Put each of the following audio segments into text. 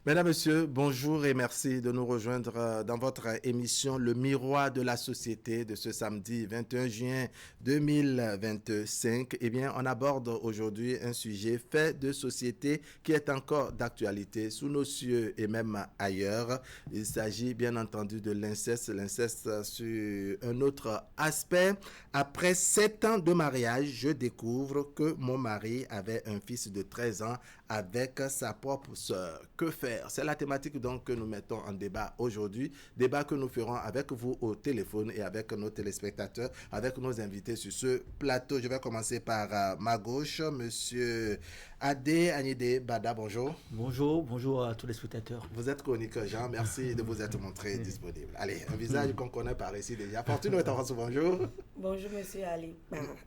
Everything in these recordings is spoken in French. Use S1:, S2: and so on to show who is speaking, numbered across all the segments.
S1: Mesdames, Messieurs, bonjour et merci de nous rejoindre dans votre émission Le Miroir de la Société de ce samedi 21 juin 2025. Eh bien, on aborde aujourd'hui un sujet fait de société qui est encore d'actualité sous nos cieux et même ailleurs. Il s'agit bien entendu de l'inceste sur un autre aspect. Après 7 ans de mariage, je découvre que mon mari avait un fils de 13 ans avec sa propre sœur. Que faire? C'est la thématique donc que nous mettons en débat aujourd'hui, débat que nous ferons avec vous au téléphone et avec nos téléspectateurs, avec nos invités sur ce plateau. Je vais commencer par ma gauche, monsieur Adé Agnide Bada, bonjour.
S2: Bonjour à tous les spectateurs.
S1: Vous êtes chroniqueur Jean, merci de vous être montré disponible. Allez, un visage qu'on connaît par ici déjà. Fortune Ouettaransou, bonjour.
S3: Bonjour monsieur Ali.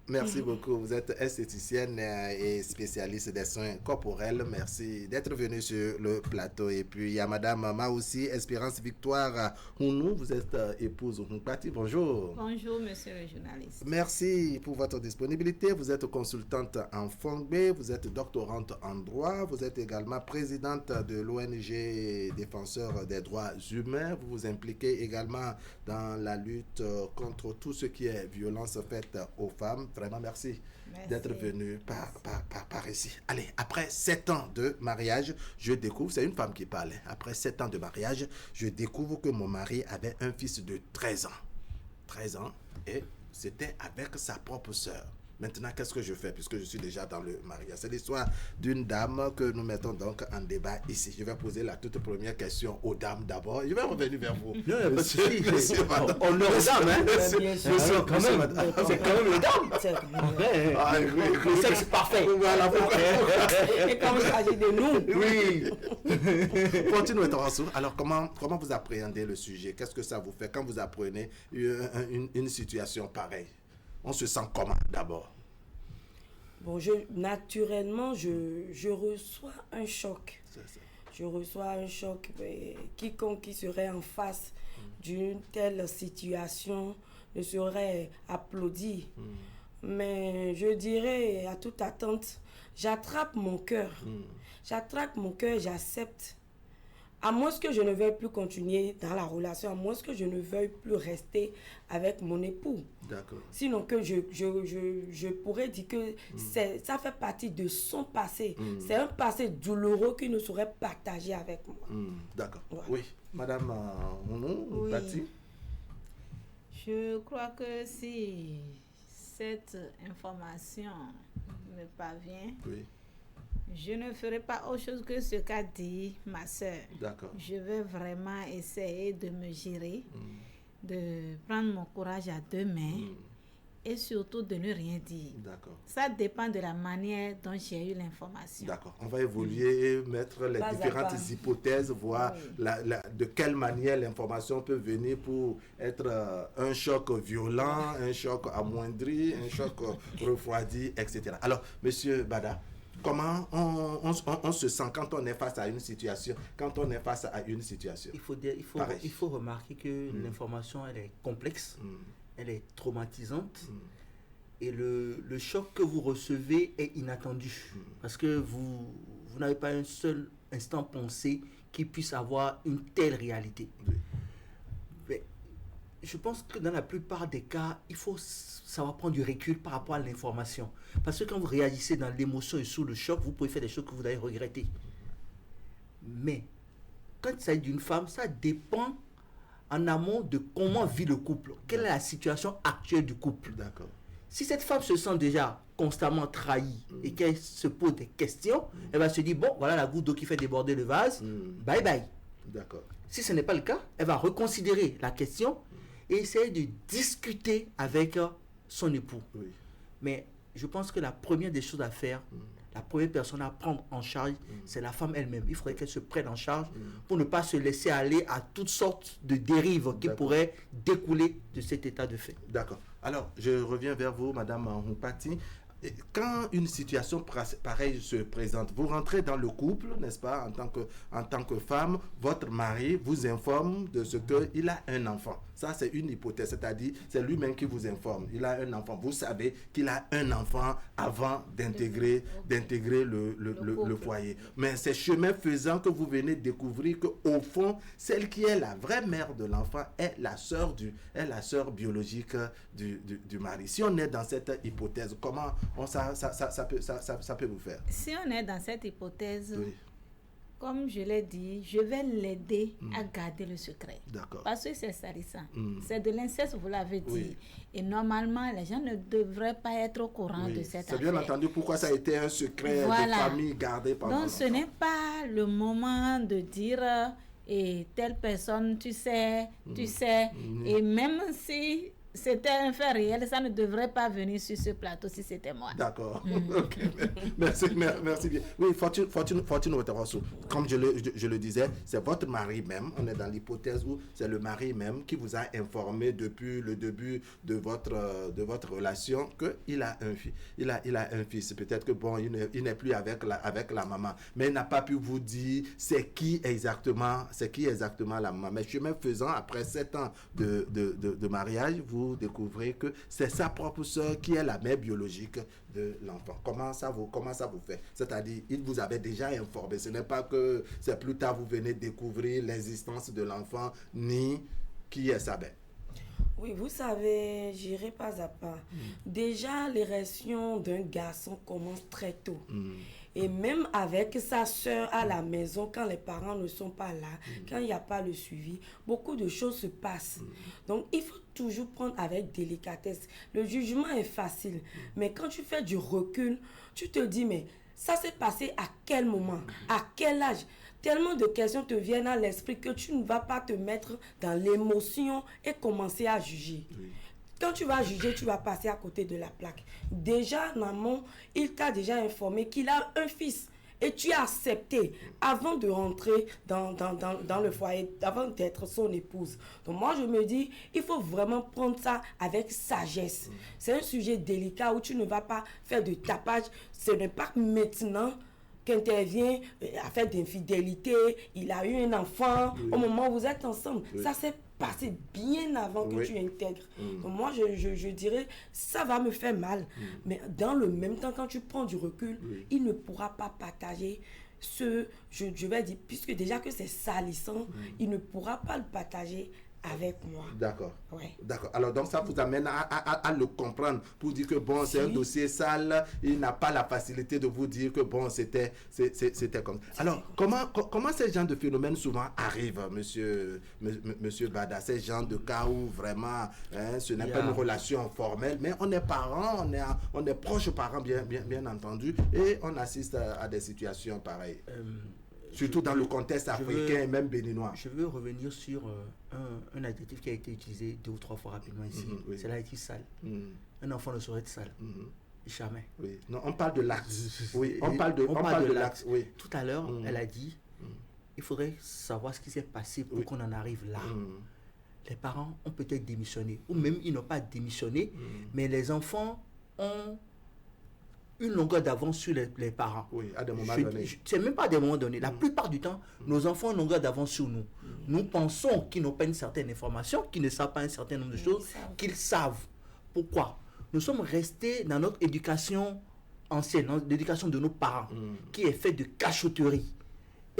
S1: Merci beaucoup, vous êtes esthéticienne et spécialiste des soins corporels. Merci d'être venu sur le plateau. Et puis il y a madame Maoussi Espérance Victoire Hounou, vous êtes épouse Hunkpati, bonjour.
S4: Bonjour monsieur le journaliste.
S1: Merci pour votre disponibilité. Vous êtes consultante en Fongbe, vous êtes doctorante en droit, vous êtes également présidente de l'ONG Défenseurs des droits humains. Vous vous impliquez également dans la lutte contre tout ce qui est violence faite aux femmes. Vraiment merci d'être venu par ici. Allez, après 7 ans de mariage, je découvre, c'est une femme qui parle, après 7 ans de mariage, je découvre que mon mari avait un fils de 13 ans. 13 ans, et c'était avec sa propre sœur. Maintenant, qu'est-ce que je fais puisque je suis déjà dans le mariage? C'est l'histoire d'une dame que nous mettons donc en débat ici. Je vais poser la toute première question aux dames d'abord. Je vais revenir vers vous.
S2: Monsieur, on le regarde, hein? C'est quand même les dames. Le sexe parfait.
S1: Voilà,
S3: et quand il s'agit de nous.
S1: Oui. Continuez, Taransou. Alors, comment vous appréhendez le sujet? Qu'est-ce que ça vous fait quand vous apprenez une situation pareille? On se sent comment d'abord?
S3: Bon, naturellement, je reçois un choc. Je reçois un choc. Quiconque qui serait en face d'une telle situation ne serait applaudi. Mais je dirais à toute attente, j'attrape mon cœur. J'attrape mon cœur, j'accepte. À moins que je ne veuille plus continuer dans la relation, à moins que je ne veuille plus rester avec mon époux.
S1: D'accord.
S3: Sinon que je pourrais dire que ça fait partie de son passé. C'est un passé douloureux qu'il ne saurait partager avec moi.
S1: D'accord.
S3: Ouais.
S1: Oui. Madame
S4: Oui.
S1: Patti?
S4: Je crois que si cette information me parvient,
S1: Oui.
S4: je ne ferai pas autre chose que ce qu'a dit ma soeur.
S1: D'accord.
S4: Je vais vraiment essayer de me gérer, de prendre mon courage à deux mains et surtout de ne rien dire.
S1: D'accord.
S4: Ça dépend de la manière dont j'ai eu l'information.
S1: D'accord. On va évoluer, mettre les différentes hypothèses, voir de quelle manière l'information peut venir pour être un choc violent, un choc amoindri, un choc refroidi, etc. Alors, monsieur Bada, comment on se sent quand on est face à une situation,
S2: Il faut remarquer que l'information, elle est complexe, elle est traumatisante, et le choc que vous recevez est inattendu, parce que vous n'avez pas un seul instant pensé qu'il puisse avoir une telle réalité. Mais je pense que dans la plupart des cas, il faut savoir prendre du recul par rapport à l'information. Parce que quand vous réagissez dans l'émotion et sous le choc, vous pouvez faire des choses que vous allez regretter. Mais quand il s'agit d'une femme, ça dépend en amont de comment vit le couple. Quelle est la situation actuelle du couple.
S1: D'accord.
S2: Si cette femme se sent déjà constamment trahie et qu'elle se pose des questions, elle va se dire, bon, voilà la goutte d'eau qui fait déborder le vase, bye bye.
S1: D'accord.
S2: Si ce n'est pas le cas, elle va reconsidérer la question et essayer de discuter avec son époux.
S1: Oui.
S2: Mais je pense que la première des choses à faire, la première personne à prendre en charge, c'est la femme elle-même. Il faudrait qu'elle se prenne en charge pour ne pas se laisser aller à toutes sortes de dérives qui pourraient découler de cet état de fait.
S1: D'accord. Alors, je reviens vers vous, Madame Humpati. quand une situation pareille se présente, vous rentrez dans le couple, n'est-ce pas, en tant que femme, votre mari vous informe de ce qu'il a un enfant. Ça, c'est une hypothèse, c'est-à-dire, c'est lui-même qui vous informe. Il a un enfant. Vous savez qu'il a un enfant avant d'intégrer le foyer. Mais c'est chemin faisant que vous venez découvrir qu'au fond, celle qui est la vraie mère de l'enfant est la sœur biologique du mari. Si on est dans cette hypothèse, comment ça peut vous faire?
S4: Si on est dans cette hypothèse,
S1: oui.
S4: Comme je l'ai dit, je vais l'aider à garder le secret.
S1: D'accord.
S4: Parce que c'est salissant. C'est de l'inceste, vous l'avez dit.
S1: Oui.
S4: Et normalement, les gens ne devraient pas être au courant de cette affaire.
S1: C'est bien entendu pourquoi ça a été un secret de famille gardé par
S4: Donc, ce n'est pas le moment de dire et telle personne, tu sais. Et même si c'était un fait réel, ça ne devrait pas venir sur ce plateau si c'était moi.
S1: D'accord. Ok. Merci bien. Oui, Fortune Ouattarasso, comme je le disais, c'est votre mari même. On est dans l'hypothèse où c'est le mari même qui vous a informé depuis le début de votre relation qu'il a un fils. Il a un fils. Peut-être que bon, il n'est plus avec la maman, mais il n'a pas pu vous dire c'est qui exactement la maman. Mais chemin faisant, après 7 ans de mariage, vous découvrez que c'est sa propre sœur qui est la mère biologique de l'enfant. Comment ça vous fait? C'est-à-dire, il vous avait déjà informé. Ce n'est pas que c'est plus tard vous venez découvrir l'existence de l'enfant ni qui est sa mère.
S3: Oui, vous savez, j'irai pas à pas. Déjà, l'érection d'un garçon commence très tôt. Et même avec sa sœur à la maison, quand les parents ne sont pas là, quand il n'y a pas le suivi, beaucoup de choses se passent. Donc, il faut toujours prendre avec délicatesse. Le jugement est facile, mais quand tu fais du recul, tu te dis, mais ça s'est passé à quel moment? À quel âge? Tellement de questions te viennent à l'esprit que tu ne vas pas te mettre dans l'émotion et commencer à juger. Quand tu vas juger, tu vas passer à côté de la plaque. Déjà, maman, il t'a déjà informé qu'il a un fils. Et tu as accepté avant de rentrer dans le foyer, avant d'être son épouse. Donc moi, je me dis, il faut vraiment prendre ça avec sagesse. C'est un sujet délicat où tu ne vas pas faire de tapage. Ce n'est pas maintenant qu'intervient affaire d'infidélité. Il a eu un enfant au moment où vous êtes ensemble. Ça s'est passé bien avant que tu intègres. Donc moi, je dirais, ça va me faire mal. Mais dans le même temps, quand tu prends du recul, il ne pourra pas partager je vais dire, puisque déjà que c'est salissant, il ne pourra pas le partager avec moi.
S1: D'accord.
S3: Ouais.
S1: D'accord. Alors, donc, ça vous amène à le comprendre pour dire que, bon, c'est un dossier sale, il n'a pas la facilité de vous dire que, bon, c'était comme ça. Alors, comment ces genres de phénomènes souvent arrivent, monsieur Bada, ces genres de cas où vraiment, ce n'est pas une relation formelle, mais on est parents, on est proches parents, bien entendu, et on assiste à des situations pareilles. Surtout dans le contexte africain et même béninois.
S2: Je veux revenir sur un adjectif qui a été utilisé 2 ou 3 fois rapidement ici. C'est l'adjectif sale. Un enfant ne saurait être sale. Jamais.
S1: Oui. Non, on parle de l'acte. Oui, on parle de l'acte. Oui.
S2: Tout à l'heure, elle a dit, il faudrait savoir ce qui s'est passé pour qu'on en arrive là. Les parents ont peut-être démissionné, ou même ils n'ont pas démissionné, mais les enfants ont une longueur d'avance sur les parents.
S1: Oui, à des moments donnés.
S2: C'est même pas à des moments donnés. La plupart du temps, nos enfants ont une longueur d'avance sur nous. Nous pensons qu'ils n'ont pas une certaine information, qu'ils ne savent pas un certain nombre de choses, qu'ils savent. Pourquoi? Nous sommes restés dans notre éducation ancienne, dans l'éducation de nos parents, qui est faite de cachotterie.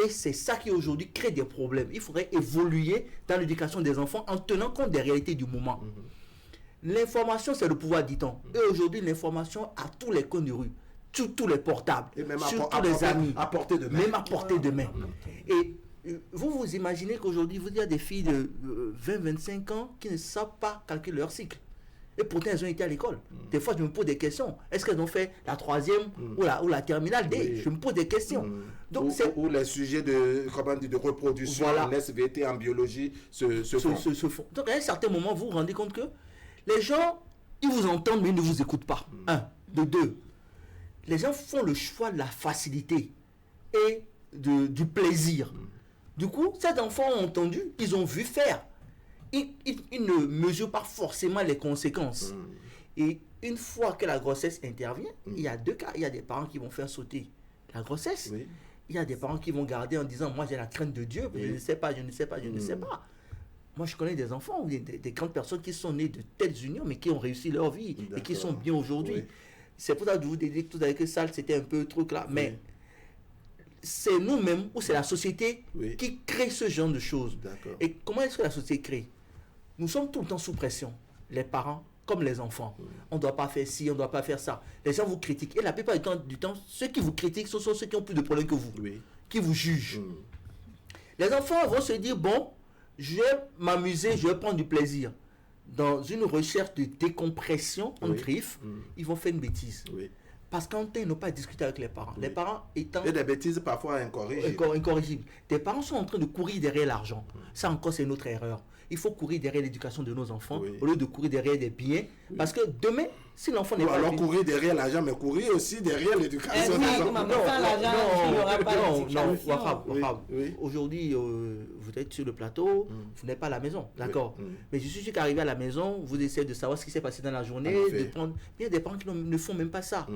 S2: Et c'est ça qui aujourd'hui crée des problèmes. Il faudrait évoluer dans l'éducation des enfants en tenant compte des réalités du moment. L'information, c'est le pouvoir, dit-on. Et aujourd'hui, l'information à tous les coins de rue, sur tous les portables,
S1: et même
S2: sur tous les amis,
S1: à portée de main.
S2: Même à portée de main. Et vous imaginez qu'aujourd'hui, il y a des filles de 20-25 ans qui ne savent pas calculer leur cycle. Et pourtant, elles ont été à l'école. Des fois, je me pose des questions. Est-ce qu'elles ont fait la 3e ou la terminale D? Je me pose des questions. Donc,
S1: ou les sujets de reproduction en SVT, en biologie se font.
S2: Donc, à un certain moment, vous vous rendez compte que les gens, ils vous entendent, mais ils ne vous écoutent pas. 1. De 2, les gens font le choix de la facilité et du plaisir. Du coup, ces enfants ont entendu, ils ont vu faire. Ils ne mesurent pas forcément les conséquences. Et une fois que la grossesse intervient, il y a deux cas. Il y a des parents qui vont faire sauter la grossesse.
S1: Oui.
S2: Il y a des parents qui vont garder en disant, moi j'ai la crainte de Dieu, je ne sais pas, je ne sais pas, je ne sais pas. Moi, je connais des enfants, des grandes personnes qui sont nées de telles unions, mais qui ont réussi leur vie et qui sont bien aujourd'hui. C'est pour ça que je vous ai dit tout à l'heure que ça, c'était un peu le truc là. Mais c'est nous-mêmes ou c'est la société qui crée ce genre de choses. Et comment est-ce que la société crée? Nous sommes tout le temps sous pression, les parents comme les enfants. On ne doit pas faire ci, on ne doit pas faire ça. Les gens vous critiquent. Et la plupart du temps, ceux qui vous critiquent, ce sont ceux qui ont plus de problèmes que vous, qui vous jugent. Les enfants vont se dire, bon, je vais m'amuser, je vais prendre du plaisir. Dans une recherche de décompression, en griffe, ils vont faire une bêtise. Parce qu'en temps, ils n'ont pas discuté avec les parents. Les parents étant...
S1: Et des bêtises parfois
S2: incorrigibles. Des parents sont en train de courir derrière l'argent. Ça encore, c'est notre erreur. Il faut courir derrière l'éducation de nos enfants au lieu de courir derrière des biens. Parce que demain, si l'enfant n'est pas...
S1: alors courir derrière l'argent, mais courir aussi derrière l'éducation des enfants.
S2: Non, aujourd'hui, vous êtes sur le plateau, vous n'êtes pas à la maison, d'accord. Mais je suis sûr qu'arrivé à la maison, vous essayez de savoir ce qui s'est passé dans la journée, de prendre... Il y a des parents qui ne font même pas ça.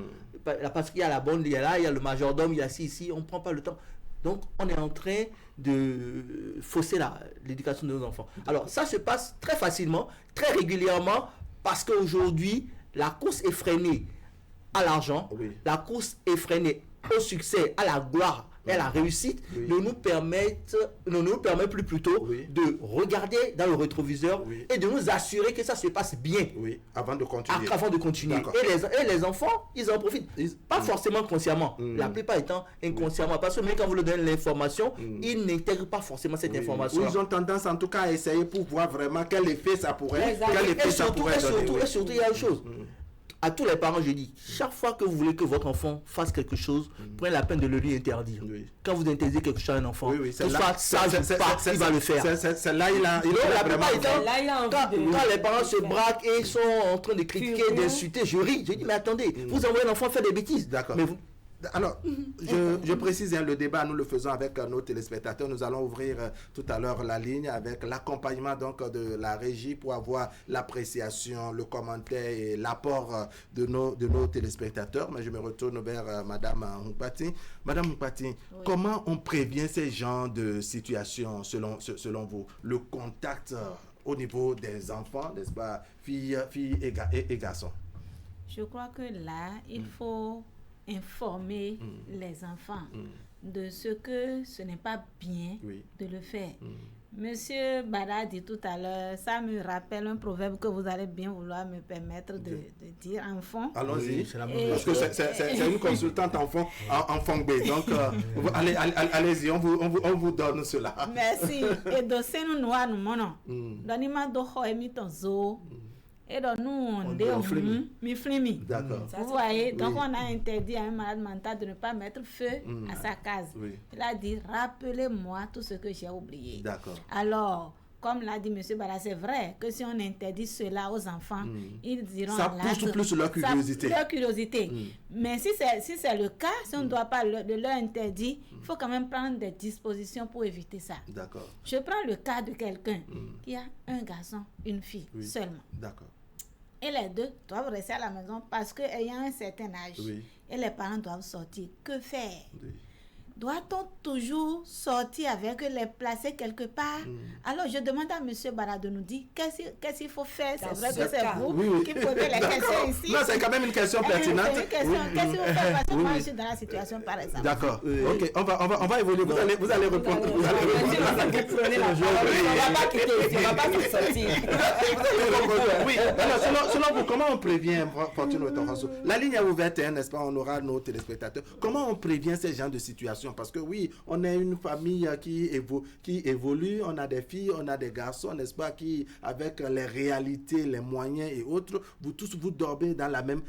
S2: Parce qu'il y a la bonne, il y a là, il y a le majordome, il y a ci, ici, on ne prend pas le temps. Donc, on est en train de fausser l'éducation de nos enfants. Alors, ça se passe très facilement, très régulièrement, parce qu'aujourd'hui, la course effrénée à l'argent, la course effrénée au succès, à la gloire et à la réussite, ne nous permet plus plutôt de regarder dans le rétroviseur et de nous assurer que ça se passe bien.
S1: Avant de continuer.
S2: Et les enfants, ils en profitent. Pas forcément consciemment, la plupart étant inconsciemment. Parce que même quand vous leur donnez l'information, ils n'intègrent pas forcément cette information.
S1: Ils ont tendance en tout cas à essayer pour voir vraiment quel effet ça pourrait donner.
S2: Et surtout, il y a une chose. À tous les parents, je dis, chaque fois que vous voulez que votre enfant fasse quelque chose, prenez la peine de le lui interdire. Quand vous interdisez quelque chose à un enfant, que ce soit sage ou pas, il va le faire.
S1: C'est là il a
S2: quand les parents se braquent et sont en train de critiquer, d'insulter, je ris. Je dis, mais attendez, vous envoyez l'enfant faire des bêtises.
S1: D'accord. Alors, je précise, le débat, nous le faisons avec nos téléspectateurs. Nous allons ouvrir tout à l'heure la ligne avec l'accompagnement donc de la régie pour avoir l'appréciation, le commentaire et l'apport de nos téléspectateurs. Mais je me retourne vers Madame Mpati. Madame Mpati, comment on prévient ces genres de situations selon vous? Le contact au niveau des enfants, n'est-ce pas, filles et garçons?
S4: Je crois que là, il faut informer les enfants de ce que ce n'est pas bien de le faire. Monsieur Bada dit tout à l'heure, ça me rappelle un proverbe que vous allez bien vouloir me permettre de dire en fond.
S1: Allons-y, parce que c'est une consultante en fongbe, donc allez-y, on vous donne cela.
S4: Merci. Et de ce nous noir nous monon. Donne-moi d'oho et mi ton zo. Et donc nous on dit mi flimi.
S1: D'accord.
S4: Vous voyez, donc on a interdit à un malade mental de ne pas mettre feu à sa case. Il a dit, rappelez-moi tout ce que j'ai oublié.
S1: D'accord.
S4: Alors, comme l'a dit M. Bala, c'est vrai que si on interdit cela aux enfants, ils diront...
S1: Ça pousse plus leur curiosité.
S4: Mais si c'est le cas, si on ne doit pas leur interdire, il faut quand même prendre des dispositions pour éviter ça.
S1: D'accord.
S4: Je prends le cas de quelqu'un qui a un garçon, une fille seulement.
S1: D'accord.
S4: Et les deux doivent rester à la maison parce qu'ayant un certain âge, et les parents doivent sortir. Que faire? Doit-on toujours sortir avec les placer quelque part? Alors, je demande à M. Bara de nous dire qu'est-ce qu'il faut faire. C'est vrai que c'est vous qui posez les questions ici.
S1: Non, c'est quand même une question pertinente.
S4: Qu'est-ce qu'il faut faire? Parce que moi, je suis dans la situation, par exemple.
S1: D'accord. Ok, on va évoluer. Vous allez répondre. Vous prenez la parole. On ne va pas quitter. On ne va pas sortir. Oui. Alors, selon vous, comment on prévient, Fortune Otoranso? La ligne est ouverte, n'est-ce pas? On aura nos téléspectateurs. Comment on prévient ces genres de situations? Parce que oui, on est une famille qui évolue, on a des filles, on a des garçons, n'est-ce pas, qui, avec les réalités, les moyens et autres, vous tous, vous dormez dans la même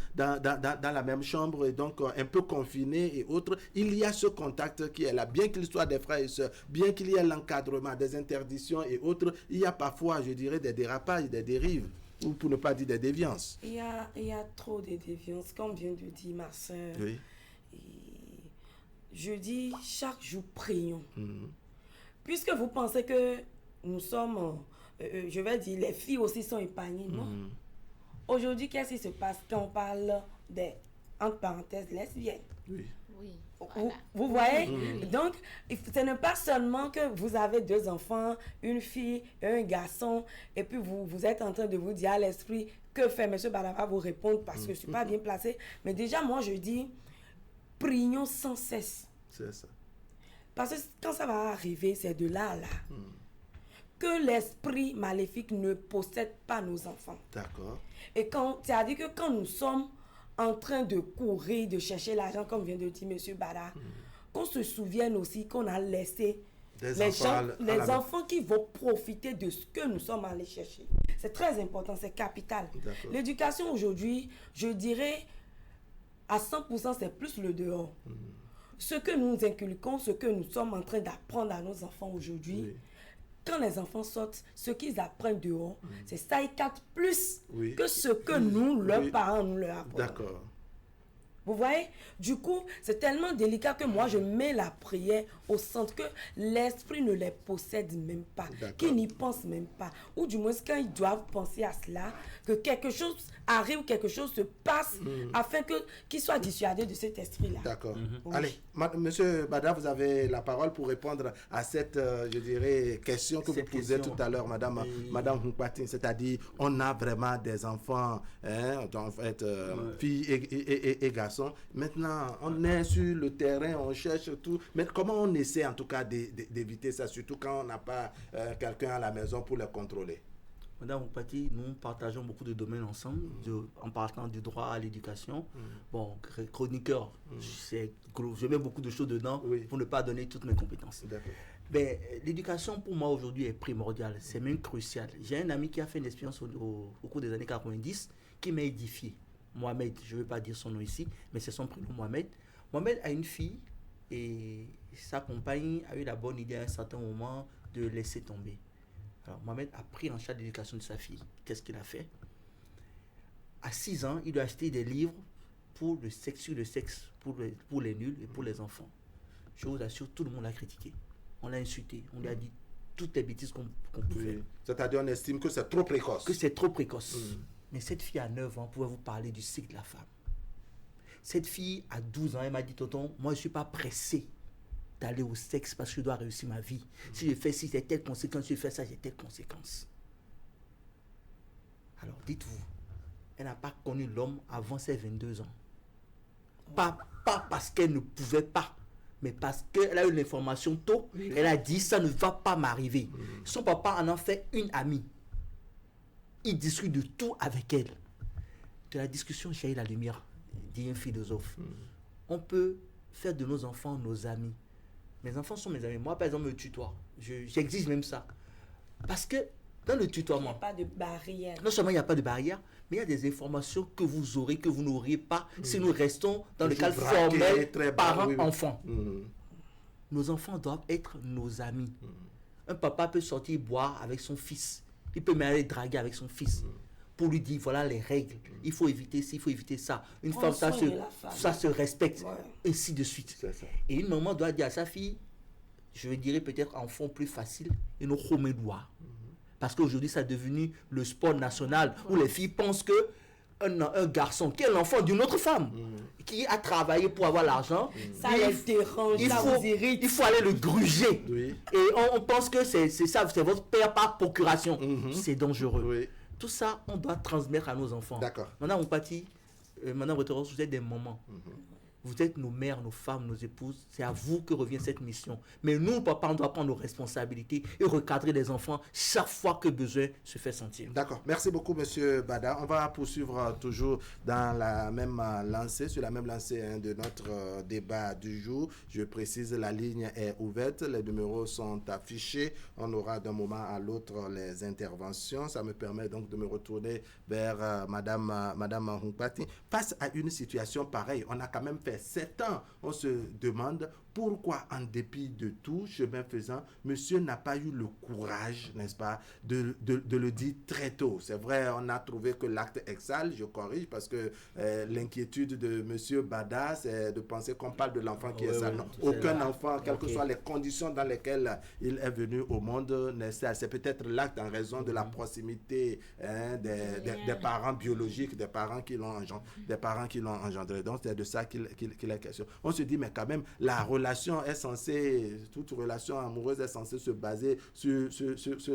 S1: chambre et donc un peu confinés et autres. Il y a ce contact qui est là, bien qu'il soit des frères et sœurs, bien qu'il y ait l'encadrement, des interdictions et autres, il y a parfois, je dirais, des dérapages, des dérives, ou pour ne pas dire des déviances.
S3: Il y a trop de déviances, comme vient de dire ma soeur.
S1: Oui.
S3: Je dis, chaque jour, prions. Puisque vous pensez que nous sommes, je vais dire, les filles aussi sont épargnées, non? aujourd'hui, qu'est-ce qui se passe quand on parle des, entre parenthèses, lesbiennes?
S1: Oui.
S4: Oui.
S3: Vous voyez? Donc, ce n'est pas seulement que vous avez 2 enfants, une fille et un garçon, et puis vous êtes en train de vous dire à l'esprit, que fait M. Bada va vous répondre parce que je ne suis pas bien placé. Mais déjà, moi, je dis, prions sans cesse.
S1: C'est ça.
S3: Parce que quand ça va arriver, c'est de là à là. Que l'esprit maléfique ne possède pas nos enfants.
S1: D'accord.
S3: Et c'est-à-dire que quand nous sommes en train de courir, de chercher l'argent, comme vient de dire M. Bada, qu'on se souvienne aussi qu'on a laissé les enfants qui vont profiter de ce que nous sommes allés chercher. C'est très important, c'est capital. L'éducation aujourd'hui, je dirais, à 100%, c'est plus le dehors. Ce que nous inculquons, ce que nous sommes en train d'apprendre à nos enfants aujourd'hui, quand les enfants sortent, ce qu'ils apprennent dehors, c'est ça, ils captent plus que ce que nous, leurs parents, nous leur apprennent.
S1: D'accord.
S3: Vous voyez? Du coup, c'est tellement délicat que moi, je mets la prière au centre, que l'esprit ne les possède même pas, qu'ils n'y pensent même pas. Ou du moins, quand ils doivent penser à cela, que quelque chose arrive, quelque chose se passe, afin qu'ils soient dissuadés de cet esprit-là.
S1: D'accord. Allez, Monsieur Bada, vous avez la parole pour répondre à cette, je dirais, question que vous posez tout à l'heure, Madame Hunkpatin, c'est-à-dire, on a vraiment des enfants, en fait, filles et garçons. Maintenant, on est sur le terrain, on cherche tout. Mais comment on essaie en tout cas d'éviter ça, surtout quand on n'a pas quelqu'un à la maison pour le contrôler?
S2: Madame Hunkpatin, nous partageons beaucoup de domaines ensemble, en partant du droit à l'éducation. Bon, chroniqueur, je mets beaucoup de choses dedans pour ne pas donner toutes mes compétences. Ben, l'éducation pour moi aujourd'hui est primordiale, c'est même crucial. J'ai un ami qui a fait une expérience au cours des années 90 qui m'a édifié. Mohamed, je ne veux pas dire son nom ici, mais c'est son prénom, Mohamed. Mohamed a une fille et sa compagne a eu la bonne idée à un certain moment de laisser tomber. Alors Mohamed a pris en charge l'éducation de sa fille. Qu'est-ce qu'il a fait? À 6 ans, il a acheté des livres pour le sexe, sur le sexe, pour les nuls et pour les enfants. Je vous assure, tout le monde l'a critiqué. On l'a insulté, on lui a dit toutes les bêtises qu'on pouvait.
S1: C'est-à-dire on estime que c'est trop précoce.
S2: Que c'est trop précoce. Mais cette fille à 9 ans pouvait vous parler du cycle de la femme. Cette fille à 12 ans, elle m'a dit, tonton, moi je ne suis pas pressé d'aller au sexe parce que je dois réussir ma vie. Si je fais ci, j'ai telle conséquence, si je fais ça, j'ai telle conséquence. Alors dites-vous, elle n'a pas connu l'homme avant ses 22 ans. Pas parce qu'elle ne pouvait pas, mais parce qu'elle a eu l'information tôt, elle a dit, ça ne va pas m'arriver. Son papa en a fait une amie. Il discute de tout avec elle. De la discussion jaillit la lumière, dit un philosophe. On peut faire de nos enfants nos amis. Mes enfants sont mes amis. Moi, par exemple, me tutoie. J'exige même ça. Parce que dans le tutoiement,
S3: il n'y a pas de barrière.
S2: Non seulement il n'y a pas de barrière, mais il y a des informations que vous aurez, que vous n'auriez pas si nous restons dans le cadre formel parents-enfants. Nos enfants doivent être nos amis. Un papa peut sortir boire avec son fils. Il peut même aller draguer avec son fils pour lui dire voilà les règles. Il faut éviter ci, il faut éviter ça. Une femme, ça se respecte, ainsi de suite. Et une maman doit dire à sa fille, je dirais peut-être en fond plus facile, et nos chomédois. Parce qu'aujourd'hui, ça est devenu le sport national où les filles pensent que un garçon qui est l'enfant d'une autre femme qui a travaillé pour avoir l'argent,
S3: ça les dérange,
S2: il faut aller le gruger. Et on pense que c'est ça, c'est votre père par procuration. C'est dangereux. Tout ça, on doit transmettre à nos enfants. Madame Hunkpatin, Madame Reteros, vous êtes des mamans. Vous êtes nos mères, nos femmes, nos épouses. C'est à vous que revient cette mission. Mais nous, papa, on doit prendre nos responsabilités et recadrer les enfants chaque fois que besoin se fait sentir.
S1: D'accord. Merci beaucoup, Monsieur Bada. On va poursuivre toujours dans la même lancée, sur la même lancée de notre débat du jour. Je précise, la ligne est ouverte. Les numéros sont affichés. On aura d'un moment à l'autre les interventions. Ça me permet donc de me retourner vers Madame Hunkpatin. Face à une situation pareille, on a quand même fait 7 ans, on se demande pourquoi, en dépit de tout, chemin faisant, monsieur n'a pas eu le courage, n'est-ce pas, de le dire très tôt. C'est vrai, on a trouvé que l'acte exhale, je corrige, parce que l'inquiétude de monsieur Bada, c'est de penser qu'on parle de l'enfant qui est sale. Non, aucun enfant, quelles que soient les conditions dans lesquelles il est venu au monde, c'est peut-être l'acte en raison de la proximité des parents biologiques, des parents qui l'ont engendré. Donc, c'est de ça qu'il est question. On se dit, mais quand même, la relation est censée, toute relation amoureuse est censée se baser sur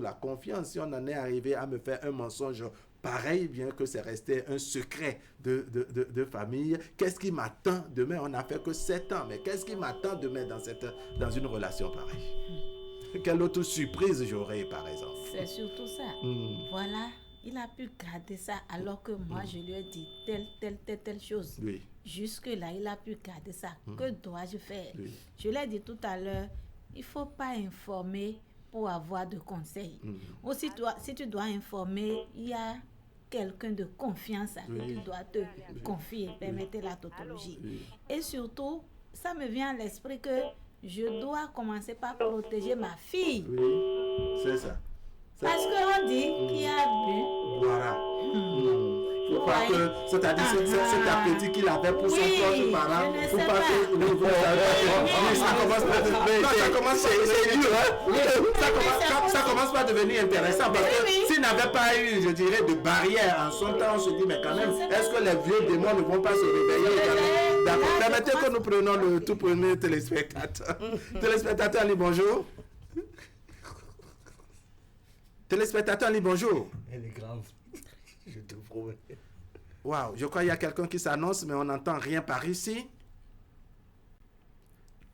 S1: la confiance. Si on en est arrivé à me faire un mensonge pareil, bien que c'est resté un secret de famille, qu'est-ce qui m'attend demain? On n'a fait que 7 ans, mais qu'est-ce qui m'attend demain dans une relation pareille? Quelle autre surprise j'aurai, par exemple?
S4: C'est surtout ça. Voilà, il a pu garder ça alors que moi, je lui ai dit telle chose.
S1: Oui.
S4: Jusque-là, il a pu garder ça. Que dois-je faire?
S1: Oui.
S4: Je l'ai dit tout à l'heure, il ne faut pas informer pour avoir de conseils. Ou si tu dois informer, il y a quelqu'un de confiance à qui tu dois te confier, permettre la tautologie. Et surtout, ça me vient à l'esprit que je dois commencer par protéger ma fille.
S1: Oui, c'est ça.
S4: Parce qu'on dit qu'il a bu.
S1: Voilà. Faut pas que, c'est-à-dire cet appétit qu'il avait pour son propre parent, faut pas que ça commence pas à devenir intéressant parce que s'il n'avait pas eu, je dirais, de barrière en son temps, on se dit, mais quand même, est-ce que les vieux démons ne vont pas se réveiller également? D'accord. Permettez que nous prenions le tout premier téléspectateur. Téléspectateur Ali, bonjour. Téléspectateur Ali, bonjour.
S2: Elle est grave. Je te promets.
S1: Waouh, je crois qu'il y a quelqu'un qui s'annonce, mais on n'entend rien par ici.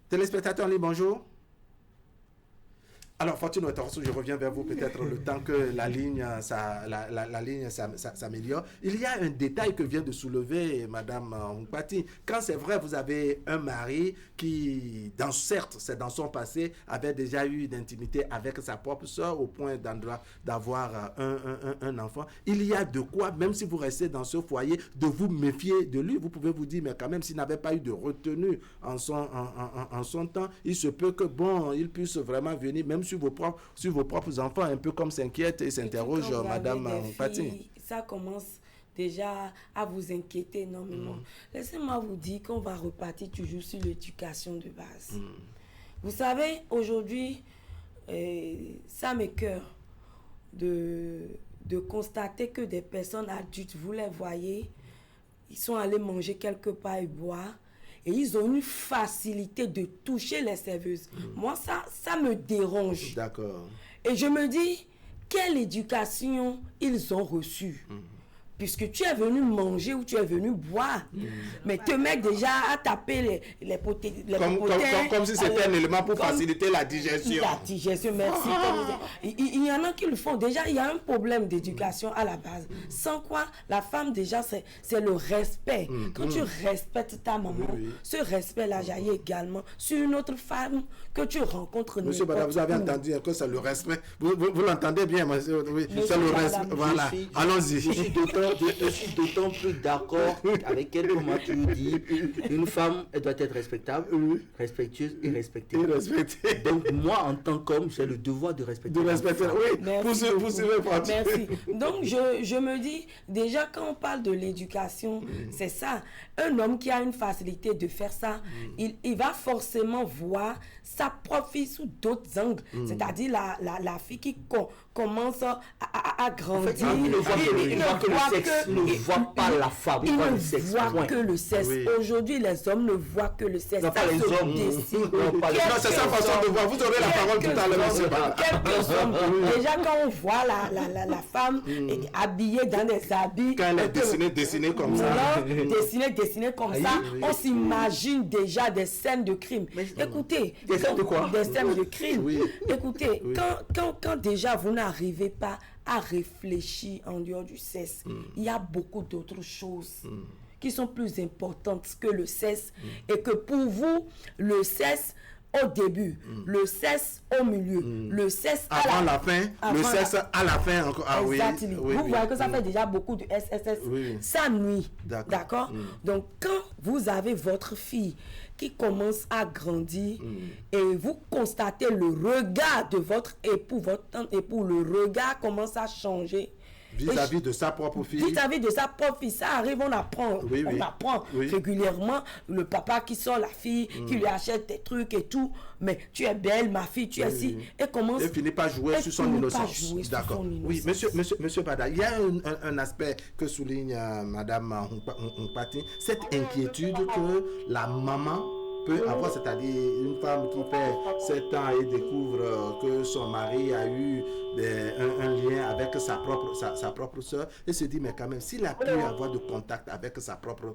S1: Téléspectateur Ali, bonjour. Alors, Fortune Ouettorossou, je reviens vers vous peut-être le temps que la ligne s'améliore. Il y a un détail que vient de soulever Madame Nkpati. Quand c'est vrai, vous avez un mari qui, certes, c'est dans son passé, avait déjà eu une intimité avec sa propre soeur au point d'avoir un enfant. Il y a de quoi, même si vous restez dans ce foyer, de vous méfier de lui. Vous pouvez vous dire, mais quand même, s'il n'avait pas eu de retenue en son temps, il se peut que, il puisse vraiment venir, même sur vos propres enfants, un peu comme s'inquiète et s'interroge Madame Nkpati.
S3: Ça commence déjà à vous inquiéter énormément. Laissez-moi vous dire qu'on va repartir toujours sur l'éducation de base. Vous savez, aujourd'hui, ça m'écoeure de constater que des personnes adultes, vous les voyez, ils sont allés manger quelque part et boire, et ils ont une facilité de toucher les serveuses. Moi, ça me dérange.
S1: D'accord.
S3: Et je me dis, quelle éducation ils ont reçue? Puisque tu es venu manger ou tu es venu boire. Mais te mettre déjà à taper les potins.
S1: Comme si c'était un élément pour faciliter la digestion.
S3: La digestion, merci. Il y en a qui le font. Déjà, il y a un problème d'éducation à la base. Sans quoi, la femme, déjà, c'est le respect. Quand tu respectes ta maman, ce respect-là jaillit également sur une autre femme que tu rencontres.
S1: Monsieur Bada, vous avez entendu que c'est le respect. Vous l'entendez bien, monsieur? Oui, c'est le respect. Voilà, allons-y.
S2: Je suis d'autant plus d'accord avec elle, comme tu le dis. Une femme, elle doit être respectable, respectueuse et respectée. Donc moi, en tant qu'homme, j'ai le devoir de respecter.
S1: Oui, merci.
S3: Merci. Donc je me dis, déjà quand on parle de l'éducation, c'est ça. Un homme qui a une facilité de faire ça, il va forcément voir sa propre fille sous d'autres angles. C'est-à-dire la fille qui commence à grandir.
S2: En fait, il ne voit que le sexe, il ne voit pas la femme.
S3: Il ne voit que le sexe. Aujourd'hui, les hommes ne voient que le sexe.
S2: Non, pas les hommes.
S1: Non, c'est sa façon de voir. Vous aurez la parole tout à l'heure, monsieur.
S3: Déjà, quand on voit la femme habillée dans des habits...
S1: Quand elle est dessinée comme ça.
S3: Dessinée comme ça, on s'imagine déjà des scènes de crime. Écoutez...
S2: Des scènes de quoi?
S3: Des scènes de crime. Écoutez, quand déjà vous n'arrivez pas à réfléchir en dehors du sexe, il y a beaucoup d'autres choses qui sont plus importantes que le sexe et que pour vous, le sexe au début, le sexe au milieu, le sexe
S1: avant la fin, le sexe à la fin encore. Ah,
S3: exactement.
S1: Oui,
S3: Vous voyez que ça fait déjà beaucoup de SSS. Ça nuit. D'accord. Donc, quand vous avez votre fille qui commence à grandir et vous constatez le regard de votre époux, votre époux, le regard commence à changer.
S1: Vis-à-vis de sa propre fille.
S3: Vis-à-vis de sa propre fille, ça arrive, on apprend. On apprend régulièrement le papa qui sort la fille, qui lui achète des trucs et tout. Mais tu es belle, ma fille, tu es si. Et commence.
S1: Et finit pas jouer sur son innocence. D'accord. Oui, monsieur Bada, il y a un aspect que souligne Madame Nkpati, cette inquiétude que la maman peut avoir, c'est-à-dire une femme qui fait 7 ans et découvre que son mari a eu un lien avec sa propre soeur et se dit mais quand même s'il a pu avoir de contact avec sa propre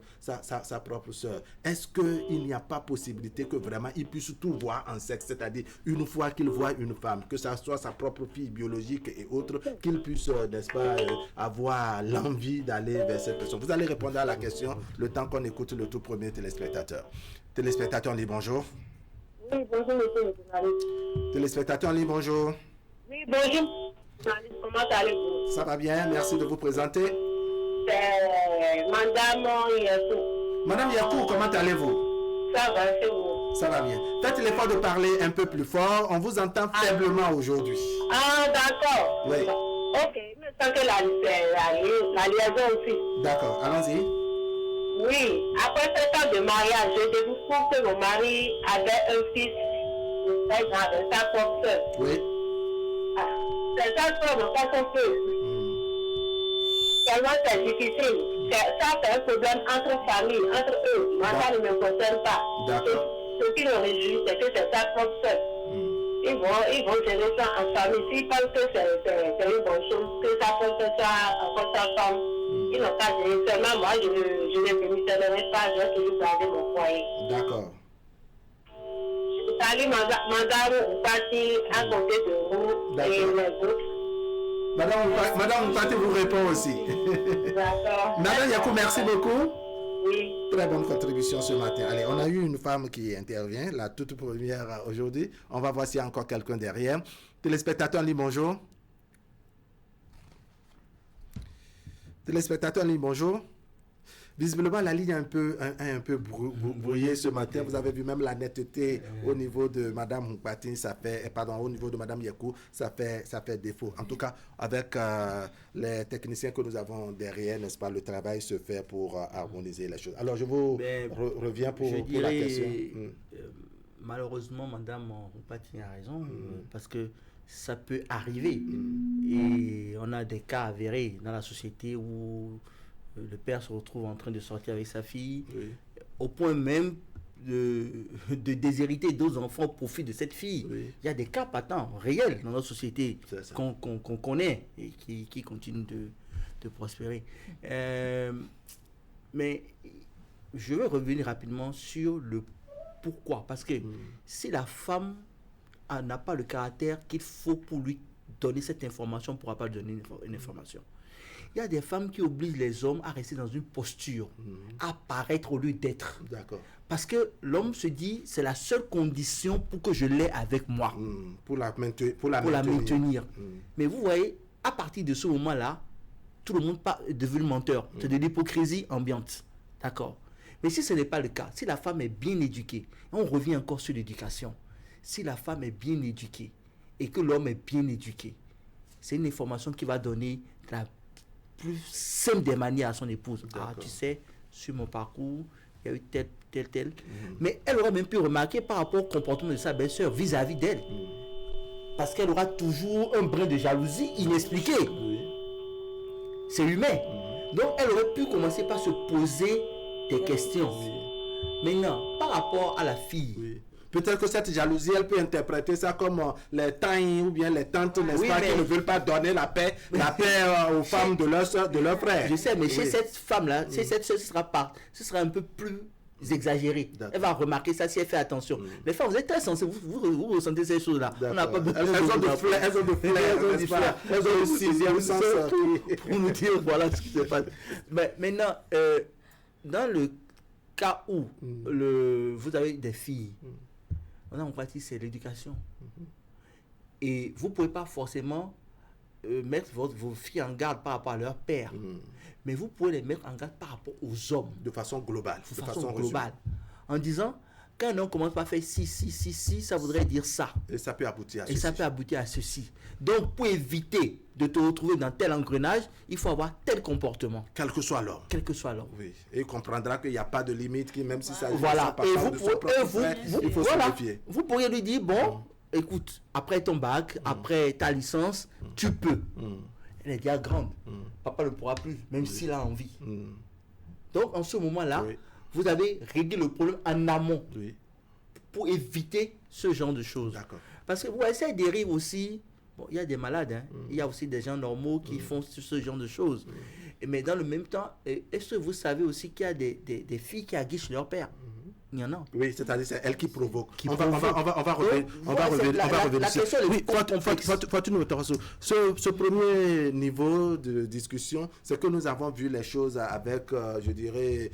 S1: soeur, est-ce qu'il n'y a pas possibilité que vraiment il puisse tout voir en sexe, c'est-à-dire une fois qu'il voit une femme, que ça soit sa propre fille biologique et autres, qu'il puisse n'est-ce pas avoir l'envie d'aller vers cette personne. Vous allez répondre à la question le temps qu'on écoute le tout premier téléspectateur. Téléspectateur en ligne, bonjour.
S5: Oui, bonjour, monsieur le journaliste.
S1: Téléspectateur en ligne, bonjour.
S5: Oui, bonjour. Comment allez-vous?
S1: Ça va bien, merci de vous présenter.
S5: C'est Madame Yakou.
S1: Madame Yakou, comment allez-vous?
S5: Ça va, c'est vous.
S1: Ça va bien. Faites l'effort de parler un peu plus fort, on vous entend faiblement aujourd'hui.
S5: Ah, d'accord.
S1: Oui.
S5: Ok, mais tant que la liaison aussi.
S1: D'accord, allons-y.
S5: Oui, après 7 ans de mariage, je découvre que mon mari avait un fils avec sa propre soeur.
S1: Oui.
S5: C'est sa soeur, mais pas son fils. Tellement c'est difficile. Ça, c'est un problème entre familles, entre eux. Moi, ça ne me concerne pas. Ce qui me réjouit, c'est que c'est sa propre soeur. Ils vont gérer ça en famille. S'ils pensent que c'est une bonne chose, que sa propre soeur encore sa femme, ils n'ont pas géré. Seulement, moi, je ne démissionnerai pas, je vais toujours garder mon foyer.
S1: D'accord.
S5: Salut, Madame Nkpati, à côté de vous et les autres.
S1: Madame Nkpati vous répond aussi.
S5: D'accord.
S1: Madame Yakou, merci beaucoup.
S5: Oui.
S1: Très bonne contribution ce matin. Allez, on a eu une femme qui intervient, la toute première aujourd'hui. On va voir s'il y a encore quelqu'un derrière. Téléspectateur en ligne, bonjour. Téléspectateur en ligne, bonjour. Visiblement, la ligne est un peu brouillée ce matin. Vous avez vu même la netteté au niveau de Madame Nkpati, au niveau de Madame Yakou, ça fait défaut. En tout cas, avec les techniciens que nous avons derrière, n'est-ce pas, le travail se fait pour harmoniser les choses. Alors, je vous reviens pour la question.
S2: Malheureusement, Madame Nkpati a raison, parce que ça peut arriver. Et on a des cas avérés dans la société où le père se retrouve en train de sortir avec sa fille, au point même de déshériter d'autres enfants au profit de cette fille. Il y a des cas patents, réels dans notre société qu'on connaît et qui continuent de prospérer. Mais je vais revenir rapidement sur le pourquoi. Parce que si la femme n'a pas le caractère qu'il faut pour lui donner cette information, ne pourra pas donner une information. Il y a des femmes qui obligent les hommes à rester dans une posture, à paraître au lieu d'être.
S1: D'accord.
S2: Parce que l'homme se dit, c'est la seule condition pour que je l'ai avec moi.
S1: Pour la maintenir.
S2: Mais vous voyez, à partir de ce moment-là, tout le monde est devenu menteur. C'est de l'hypocrisie ambiante. D'accord. Mais si ce n'est pas le cas, si la femme est bien éduquée, on revient encore sur l'éducation. Si la femme est bien éduquée et que l'homme est bien éduqué, c'est une information qui va donner la plus simple des manières à son épouse. Ah, tu sais, sur mon parcours, il y a eu tel. Mais elle aura même pu remarquer par rapport au comportement de sa belle-sœur vis-à-vis d'elle. Parce qu'elle aura toujours un brin de jalousie inexpliqué. C'est humain. Donc, elle aurait pu commencer par se poser des questions. Maintenant, par rapport à la fille,
S1: peut-être que cette jalousie, elle peut interpréter ça comme les tantes ou bien les tantes, n'est-ce pas, qui ne veulent pas donner la paix aux femmes de leur frère.
S2: Je sais, mais chez cette femme-là, ce sera un peu plus exagéré. Elle va remarquer ça si elle fait attention. Les femmes, vous êtes très sensibles, vous ressentez ces choses-là. On n'a pas besoin
S1: elles ont de flair, elles ont le sixième sens
S2: pour nous dire voilà ce qui se passe. Mais maintenant, dans le cas où vous avez des filles, on a en pratique, c'est l'éducation. Et vous ne pouvez pas forcément mettre vos filles en garde par rapport à leur père. Mais vous pouvez les mettre en garde par rapport aux hommes.
S1: De façon globale.
S2: De façon globale. En disant, quand un homme commence par faire ci, ça voudrait dire ça.
S1: Et ça peut aboutir à
S2: ceci. Et ça peut aboutir à ceci. Donc, pour éviter de te retrouver dans tel engrenage, il faut avoir tel comportement.
S1: Quel que soit l'homme.
S2: Quel que soit l'homme.
S1: Oui. Et il comprendra qu'il n'y a pas de limite, même si ça...
S2: Voilà.
S1: Et il faut se méfier.
S2: Vous pourriez lui dire, bon, écoute, après ton bac, après ta licence, tu peux. Elle est déjà grande. Papa ne pourra plus, même s'il a envie. Donc, en ce moment-là, vous avez réglé le problème en amont pour éviter ce genre de choses.
S1: D'accord.
S2: Parce que vous voyez, ça dérive aussi. Bon, il y a des malades, il y a aussi des gens normaux qui font ce genre de choses. Mais dans le même temps, est-ce que vous savez aussi qu'il y a des filles qui aguichent leur père? Il y en a.
S1: Oui, c'est-à-dire c'est elle qui provoque. On va
S2: revenir. La question est
S1: ce premier niveau de discussion, c'est que nous avons vu les choses avec, je dirais,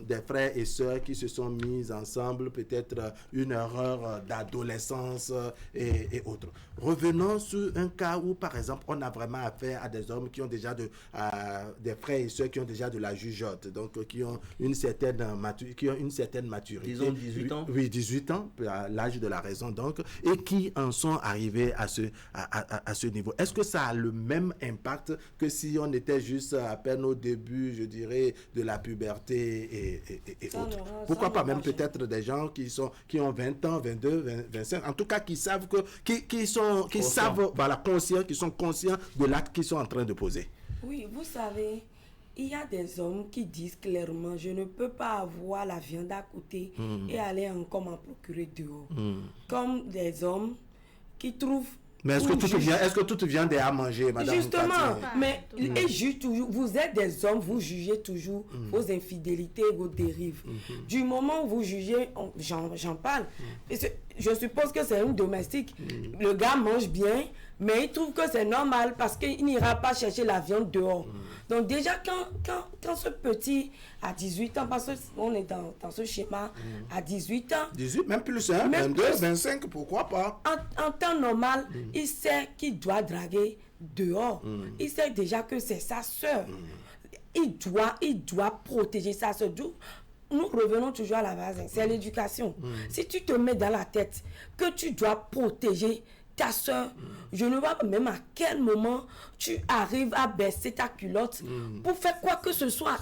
S1: des frères et sœurs qui se sont mis ensemble, peut-être une erreur d'adolescence et autres. Revenons sur un cas où, par exemple, on a vraiment affaire à des hommes qui ont déjà des frères et sœurs qui ont déjà de la jugeote, donc qui ont une certaine maturité.
S2: Disons 18 ans.
S1: Oui, 18 ans, à l'âge de la raison donc, et qui en sont arrivés à ce niveau. Est-ce que ça a le même impact que si on était juste à peine au début, je dirais, de la puberté et autres? Pourquoi pas même peut-être des gens qui ont 20 ans, 22, 25, en tout cas qui savent qui sont conscients de l'acte qu'ils sont en train de poser.
S3: Oui, vous savez, il y a des hommes qui disent clairement, je ne peux pas avoir la viande à côté et aller encore m'en procurer dehors. Comme des hommes qui trouvent...
S1: Mais est-ce que tout vient à manger, madame?
S3: Justement, mais ils jugent toujours. Vous êtes des hommes, vous jugez toujours vos infidélités et vos dérives. Du moment où vous jugez, j'en parle. Je suppose que c'est un domestique. Le gars mange bien, mais il trouve que c'est normal parce qu'il n'ira pas chercher la viande dehors. Donc déjà, quand ce petit à 18 ans, parce qu'on est dans ce schéma, à 18 ans... 18,
S1: même plus, hein, même 22, 25, pourquoi pas?
S3: En temps normal, il sait qu'il doit draguer dehors. Il sait déjà que c'est sa soeur. Il doit protéger sa soeur. Nous revenons toujours à la base, c'est l'éducation. Si tu te mets dans la tête que tu dois protéger ta soeur, je ne vois pas même à quel moment tu arrives à baisser ta culotte pour faire quoi que ce soit.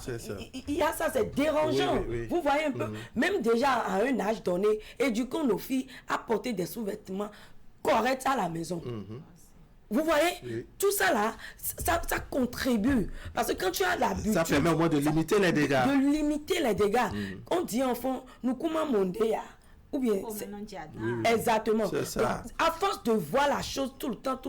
S3: Il y a ça, c'est dérangeant. Oui. Vous voyez un peu, même déjà à un âge donné, éduquons nos filles à porter des sous-vêtements corrects à la maison. Vous voyez, tout ça là, ça contribue. Parce que quand tu as l'habitude...
S1: Ça permet au moins de limiter les dégâts.
S3: On dit enfant, nous comment monter ou bien exactement.
S1: C'est ça.
S3: Donc, à force de voir la chose tout le temps,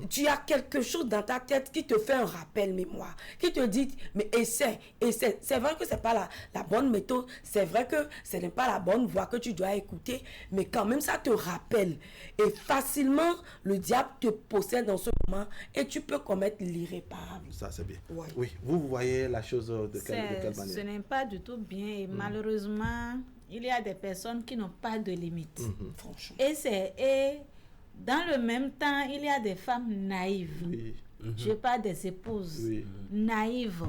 S3: tu as quelque chose dans ta tête qui te fait un rappel mémoire, qui te dit mais essaie. C'est vrai que c'est pas la bonne méthode, c'est vrai que ce n'est pas la bonne voix que tu dois écouter, mais quand même ça te rappelle. Et facilement le diable te possède dans ce moment et tu peux commettre l'irréparable.
S1: Ça c'est bien. Ouais. Oui, vous voyez la chose de quelle manière?
S4: Ce n'est pas du tout bien et malheureusement il y a des personnes qui n'ont pas de limites. Franchement. Et dans le même temps, il y a des femmes naïves. Je parle des épouses naïves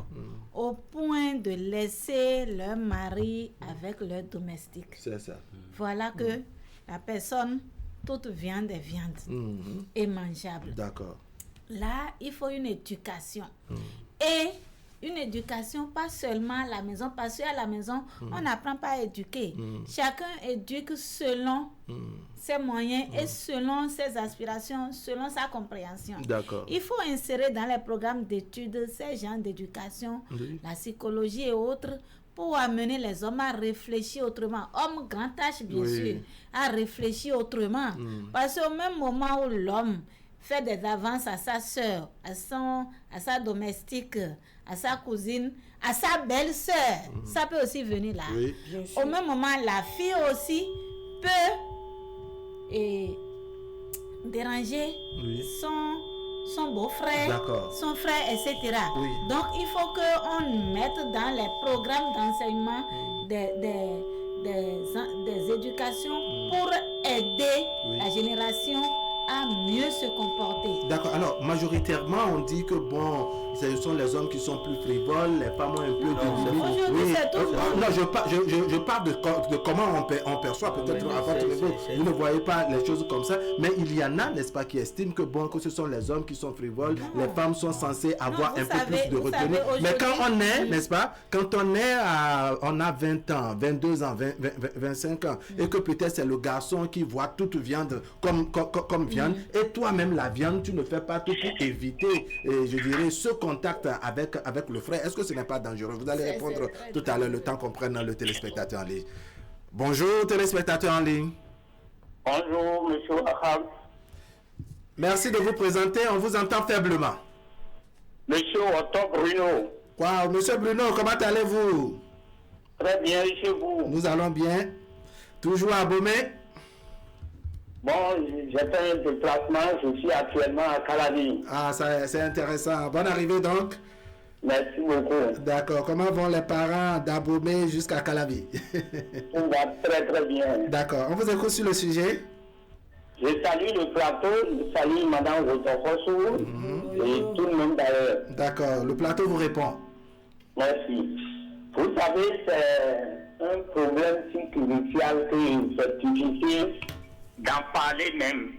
S4: au point de laisser leur mari avec leur domestique.
S1: C'est ça.
S4: Voilà que la personne, toute viande est viande et mangeable.
S1: D'accord.
S4: Là, il faut une éducation. Et une éducation, pas seulement à la maison, parce qu'à la maison, on n'apprend pas à éduquer. Chacun éduque selon ses moyens et selon ses aspirations, selon sa compréhension.
S1: D'accord.
S4: Il faut insérer dans les programmes d'études ces genres d'éducation, la psychologie et autres, pour amener les hommes à réfléchir autrement. Hommes grand H, bien sûr, à réfléchir autrement. Parce qu'au même moment où l'homme fait des avances à sa soeur, à sa domestique, à sa cousine, à sa belle-sœur, ça peut aussi venir là. Au même moment, la fille aussi peut déranger son beau-frère, son frère, etc. Donc, il faut qu'on mette dans les programmes d'enseignement des éducations pour aider la génération à mieux se comporter.
S1: D'accord. Alors, majoritairement, on dit que bon, ce sont les hommes qui sont plus frivoles, les femmes ont un peu de limite.
S4: Aujourd'hui, c'est toujours...
S1: Non, je parle de comment on perçoit peut-être à votre niveau. Vous ne voyez pas les choses comme ça, mais il y en a, n'est-ce pas, qui estiment que bon, que ce sont les hommes qui sont frivoles, les femmes sont censées avoir un peu plus de retenue. Mais quand on est, n'est-ce pas, quand on est on a 20 ans, 22 ans, 25 ans, et que peut-être c'est le garçon qui voit toute viande comme viande, et toi-même la viande, tu ne fais pas tout pour éviter, je dirais, ce contact avec le frère. Est-ce que ce n'est pas dangereux? Vous allez répondre tout à l'heure, le temps qu'on prenne le téléspectateur en ligne. Bonjour, téléspectateur en ligne.
S5: Bonjour, monsieur Ahab.
S1: Merci de vous présenter, on vous entend faiblement.
S5: Monsieur Otto Bruno.
S1: Wow, monsieur Bruno, comment allez-vous?
S5: Très bien, chez vous.
S1: Nous allons bien. Toujours à Bomé?
S5: Bon, j'ai fait un déplacement, je suis actuellement à Calavi.
S1: Ah, c'est intéressant. Bonne arrivée donc.
S5: Merci beaucoup.
S1: D'accord. Comment vont les parents d'Abomey jusqu'à Calavi?
S5: Tout va très très bien.
S1: D'accord. On vous écoute sur le sujet.
S5: Je salue le plateau, je salue Madame Rotofosu et tout le monde d'ailleurs.
S1: D'accord. Le plateau vous répond.
S5: Merci. Vous savez, c'est un problème si crucial que c'est difficile d'en parler même.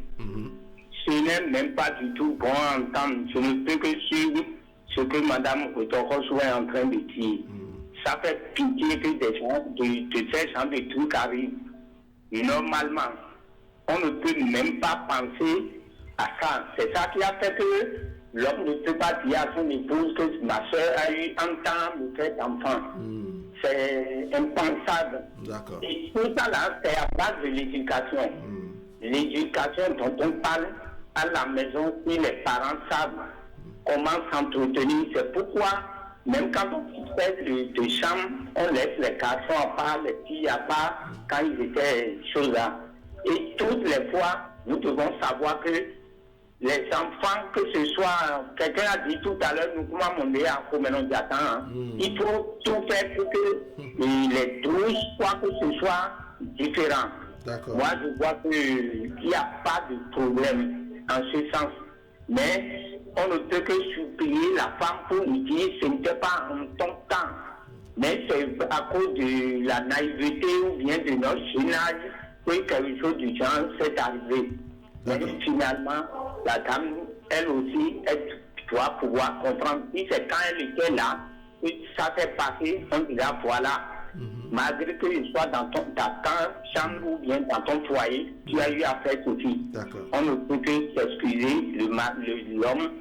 S5: Ce n'est même pas du tout bon à entendre. Je ne peux que suivre ce que Mme Rotofosu est en train de dire. Ça fait pitié que des gens de ces gens de trucs arrivent. Et normalement, on ne peut même pas penser à ça. C'est ça qui a fait que l'homme ne peut pas dire à son épouse que ma soeur a eu un temps de faire d'enfant. C'est impensable.
S1: D'accord.
S5: Et tout ça là, c'est à base de l'éducation. L'éducation dont on parle à la maison, si les parents savent comment s'entretenir, c'est pourquoi même quand on fait de chambre, on laisse les garçons à part, les filles à part, quand ils étaient choses là. Et toutes les fois, nous devons savoir que les enfants, que ce soit, quelqu'un a dit tout à l'heure, nous pouvons monter à Komenon-Diatan, il faut tout faire pour que les douches, quoi que ce soit, différent. Moi, je vois qu'il n'y a pas de problème en ce sens. Mais on ne peut que supplier la femme pour lui dire ce n'était pas en ton temps. Mais c'est à cause de la naïveté ou bien de notre génage que quelque chose du genre s'est arrivé. Mais finalement, la dame, elle aussi, elle doit pouvoir comprendre. Si c'est quand elle était là, que ça s'est passé, on dira voilà. Malgré que tu sois dans ta chambre ou bien dans ton foyer, tu as eu à faire ceci. On ne peut que s'excuser. L'homme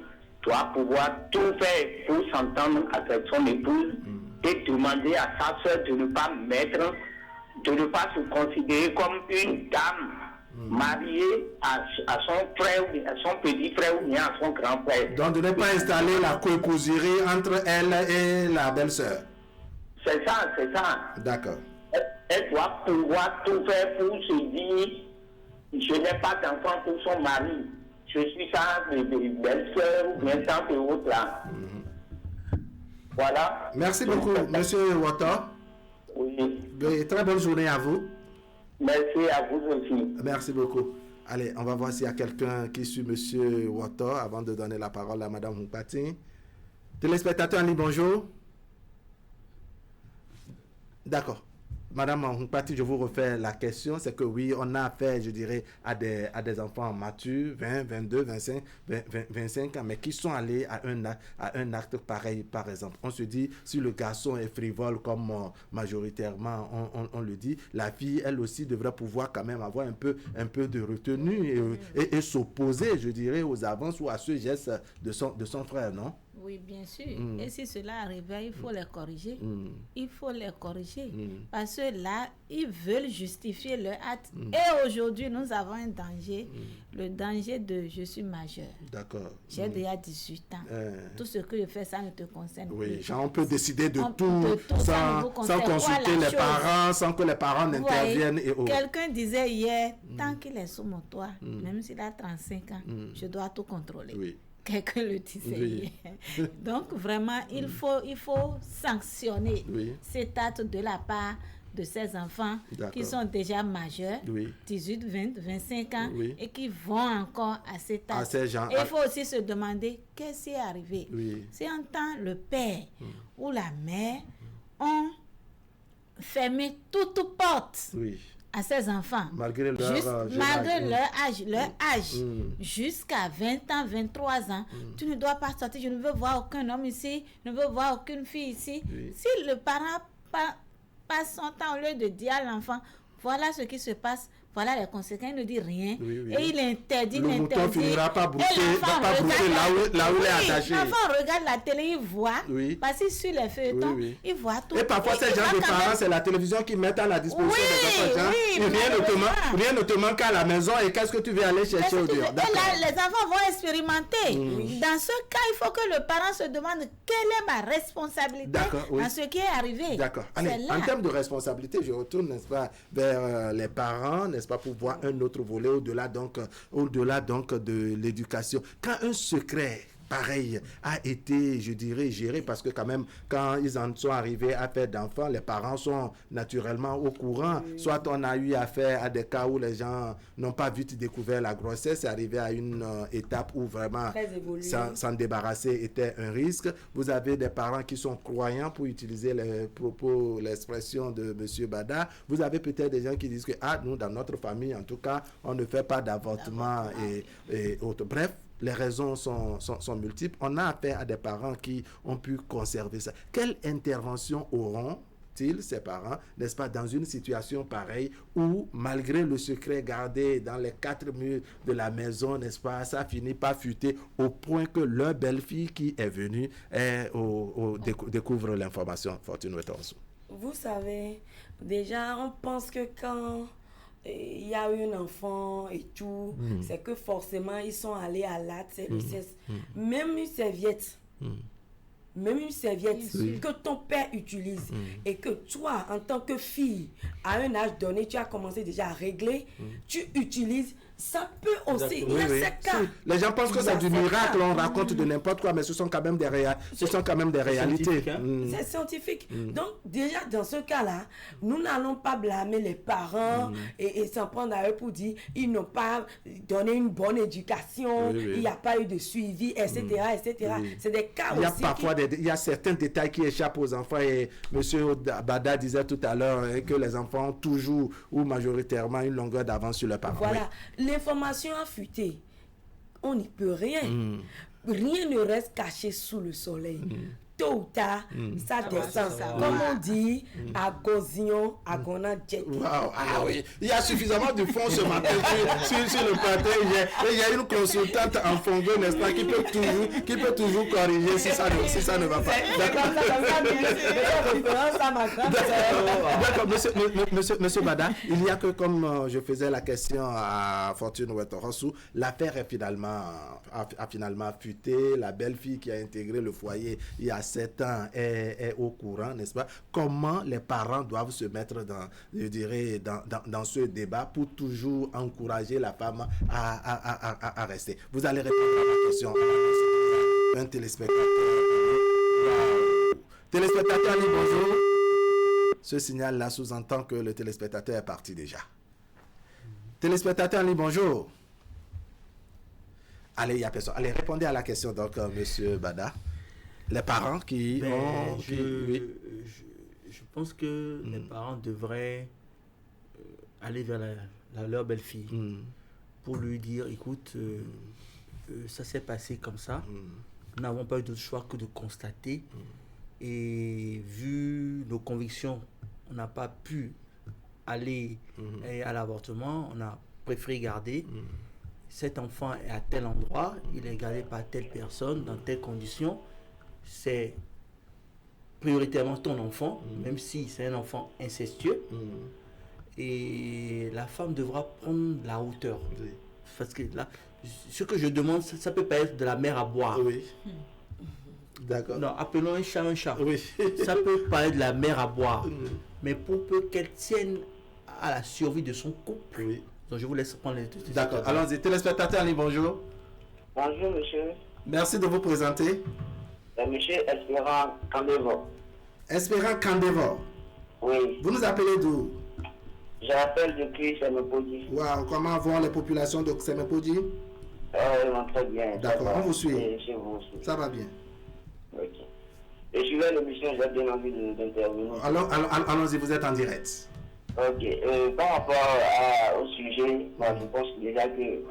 S5: doit pouvoir tout faire pour s'entendre avec son épouse et demander à sa soeur de ne pas se considérer comme une dame mariée à son frère, à son petit frère ou bien à son grand frère.
S1: Donc de ne pas installer la coépouserie entre elle et la belle-sœur.
S5: C'est ça, c'est ça.
S1: D'accord.
S5: Elle doit pouvoir tout faire pour se dire, je n'ai pas d'enfant pour son mari. Je suis ça de belle-sœur ou bien tant que autre là. Voilà.
S1: Merci beaucoup, monsieur Wata.
S5: Oui.
S1: Très bonne journée à vous.
S5: Merci à vous aussi.
S1: Merci beaucoup. Allez, on va voir s'il y a quelqu'un qui suit monsieur Wata avant de donner la parole à madame Hunkpati. Téléspectateur en ligne, bonjour. D'accord. Madame Hunkpati, je vous refais la question. C'est que oui, on a affaire, je dirais, à des enfants matures, 20, 22, 25 ans, mais qui sont allés à un acte pareil, par exemple. On se dit, si le garçon est frivole, comme majoritairement on le dit, la fille, elle aussi, devrait pouvoir quand même avoir un peu de retenue et s'opposer, je dirais, aux avances ou à ce geste de son frère, non?
S4: Oui, bien sûr. Et si cela arrivait, il faut les corriger. Il faut les corriger. Parce que là, ils veulent justifier leur acte. Et aujourd'hui, nous avons un danger. Le danger de je suis majeur.
S1: D'accord.
S4: J'ai déjà 18 ans. Tout ce que je fais, ça ne te concerne plus.
S1: Oui, genre on peut décider de tout sans consulter les parents, sans que les parents n'interviennent.
S4: Quelqu'un disait hier, tant qu'il est sous mon toit, même s'il a 35 ans, je dois tout contrôler. Oui. Quelqu'un le disait hier. Donc vraiment, il faut sanctionner cet acte de la part de ces enfants qui sont déjà majeurs, 18, 20, 25 ans, et qui vont encore à cet âge. Et il faut aussi se demander qu'est-ce qui est arrivé. Si un temps le père ou la mère ont fermé toute porte à ces enfants, malgré leur âge, jusqu'à 20 ans, 23 ans, tu ne dois pas sortir, je ne veux voir aucun homme ici, je ne veux voir aucune fille ici. Si le parent passe son temps, au lieu de dire à l'enfant, voilà ce qui se passe, voilà les conséquences, il ne dit rien. Et il interdit,
S1: le mouton finira pas brouter là où il est attaché.
S4: L'enfant regarde la télé, il voit, parce que sur les feuilletons, il voit tout.
S1: Et parfois, ces gens de parents, c'est la télévision qui met à la disposition des enfants. Rien ne te manque à la maison, et qu'est-ce que tu veux aller chercher au dehors?
S4: Et là, les enfants vont expérimenter. Dans ce cas, il faut que le parent se demande quelle est ma responsabilité dans ce qui est arrivé.
S1: D'accord. Allez, en termes de responsabilité, je retourne, n'est-ce pas, vers les parents, n'est-ce pas, pour voir un autre volet au-delà donc de l'éducation. Quand un secret pareil a été, je dirais, géré, parce que quand même, quand ils en sont arrivés à faire d'enfants, les parents sont naturellement au courant. Soit on a eu affaire à des cas où les gens n'ont pas vite découvert la grossesse, c'est arrivé à une étape où vraiment s'en débarrasser était un risque. Vous avez des parents qui sont croyants, pour utiliser les propos, l'expression de M. Bada. Vous avez peut-être des gens qui disent que nous, dans notre famille, en tout cas, on ne fait pas d'avortement et autres. Bref, les raisons sont multiples. On a affaire à des parents qui ont pu conserver ça. Quelle intervention auront-ils, ces parents, n'est-ce pas, dans une situation pareille où, malgré le secret gardé dans les 4 murs de la maison, n'est-ce pas, ça finit par fuiter au point que leur belle-fille qui est venue découvre l'information. Fortune Wetonsu.
S3: Vous savez, déjà, on pense que quand il y a eu un enfant et tout, c'est que forcément ils sont allés à l'acte, même une serviette, que ton père utilise et que toi, en tant que fille, à un âge donné, tu as commencé déjà à régler, tu utilises, ça peut aussi. Il y a ces cas.
S1: Les gens pensent que c'est du miracle, on raconte de n'importe quoi, mais ce sont quand même des réalités.
S3: C'est scientifique. Donc, déjà, dans ce cas-là, nous n'allons pas blâmer les parents et s'en prendre à eux pour dire ils n'ont pas donné une bonne éducation, il n'y a pas eu de suivi, etc. C'est des cas aussi.
S1: Il y a certains détails qui échappent aux enfants, et M. Bada disait tout à l'heure que les enfants ont toujours ou majoritairement une longueur d'avance sur leurs parents.
S3: Voilà. L'information a fuité. On n'y peut rien. Rien ne reste caché sous le soleil. Tôt ou tard, ça descend. Comme on dit, à Gozion, à Gonadjet.
S1: Il y a suffisamment de fonds ce matin sur le plateau. Il y a une consultante en fongo, n'est-ce pas, qui peut toujours corriger si ça ne va pas. D'accord, monsieur Bada, il y a que, comme je faisais la question à Fortune Wetonsu, l'affaire a finalement fuité. La belle-fille qui a intégré le foyer il y a 7 ans est au courant, n'est-ce pas? Comment les parents doivent se mettre dans ce débat pour toujours encourager la femme à rester? Vous allez répondre à la question. Un téléspectateur. Téléspectateur, allez, bonjour. Ce signal-là sous-entend que le téléspectateur est parti déjà. Téléspectateur, allez, bonjour. Allez, il n'y a personne. Allez, répondez à la question, donc, monsieur Bada. Les parents qui ont...
S2: Je pense que les parents devraient aller vers leur belle-fille pour lui dire, écoute, ça s'est passé comme ça. Nous n'avons pas eu d'autre choix que de constater. Et vu nos convictions, on n'a pas pu aller à l'avortement. On a préféré garder. Cet enfant est à tel endroit, il est gardé par telle personne, dans telles conditions. C'est prioritairement ton enfant, même si c'est un enfant incestueux. Et la femme devra prendre la hauteur. Parce que là, ce que je demande, ça peut pas être de la mer à boire.
S1: D'accord.
S2: Non, appelons un chat un chat. Ça peut pas être de la mer à boire. Mais pour peu qu'elle tienne à la survie de son couple. Donc je vous laisse prendre les...
S1: D'accord. Allons-y. Téléspectateur, allez, bonjour.
S5: Bonjour, monsieur.
S1: Merci de vous présenter.
S5: Monsieur Espérant Candévor.
S1: Espérant Candévor.
S5: Oui.
S1: Vous nous appelez d'où?
S5: Je rappelle depuis Semepodi.
S1: Wow, comment vont les populations de Semepodi?
S5: Très bien.
S1: D'accord, on vous suit.
S5: Et chez vous aussi.
S1: Ça va bien.
S5: Ok. Et je suis là l'émission, j'ai bien envie d'intervenir.
S1: Allons-y, vous êtes en direct.
S5: Ok. Par rapport au sujet, moi, je pense déjà que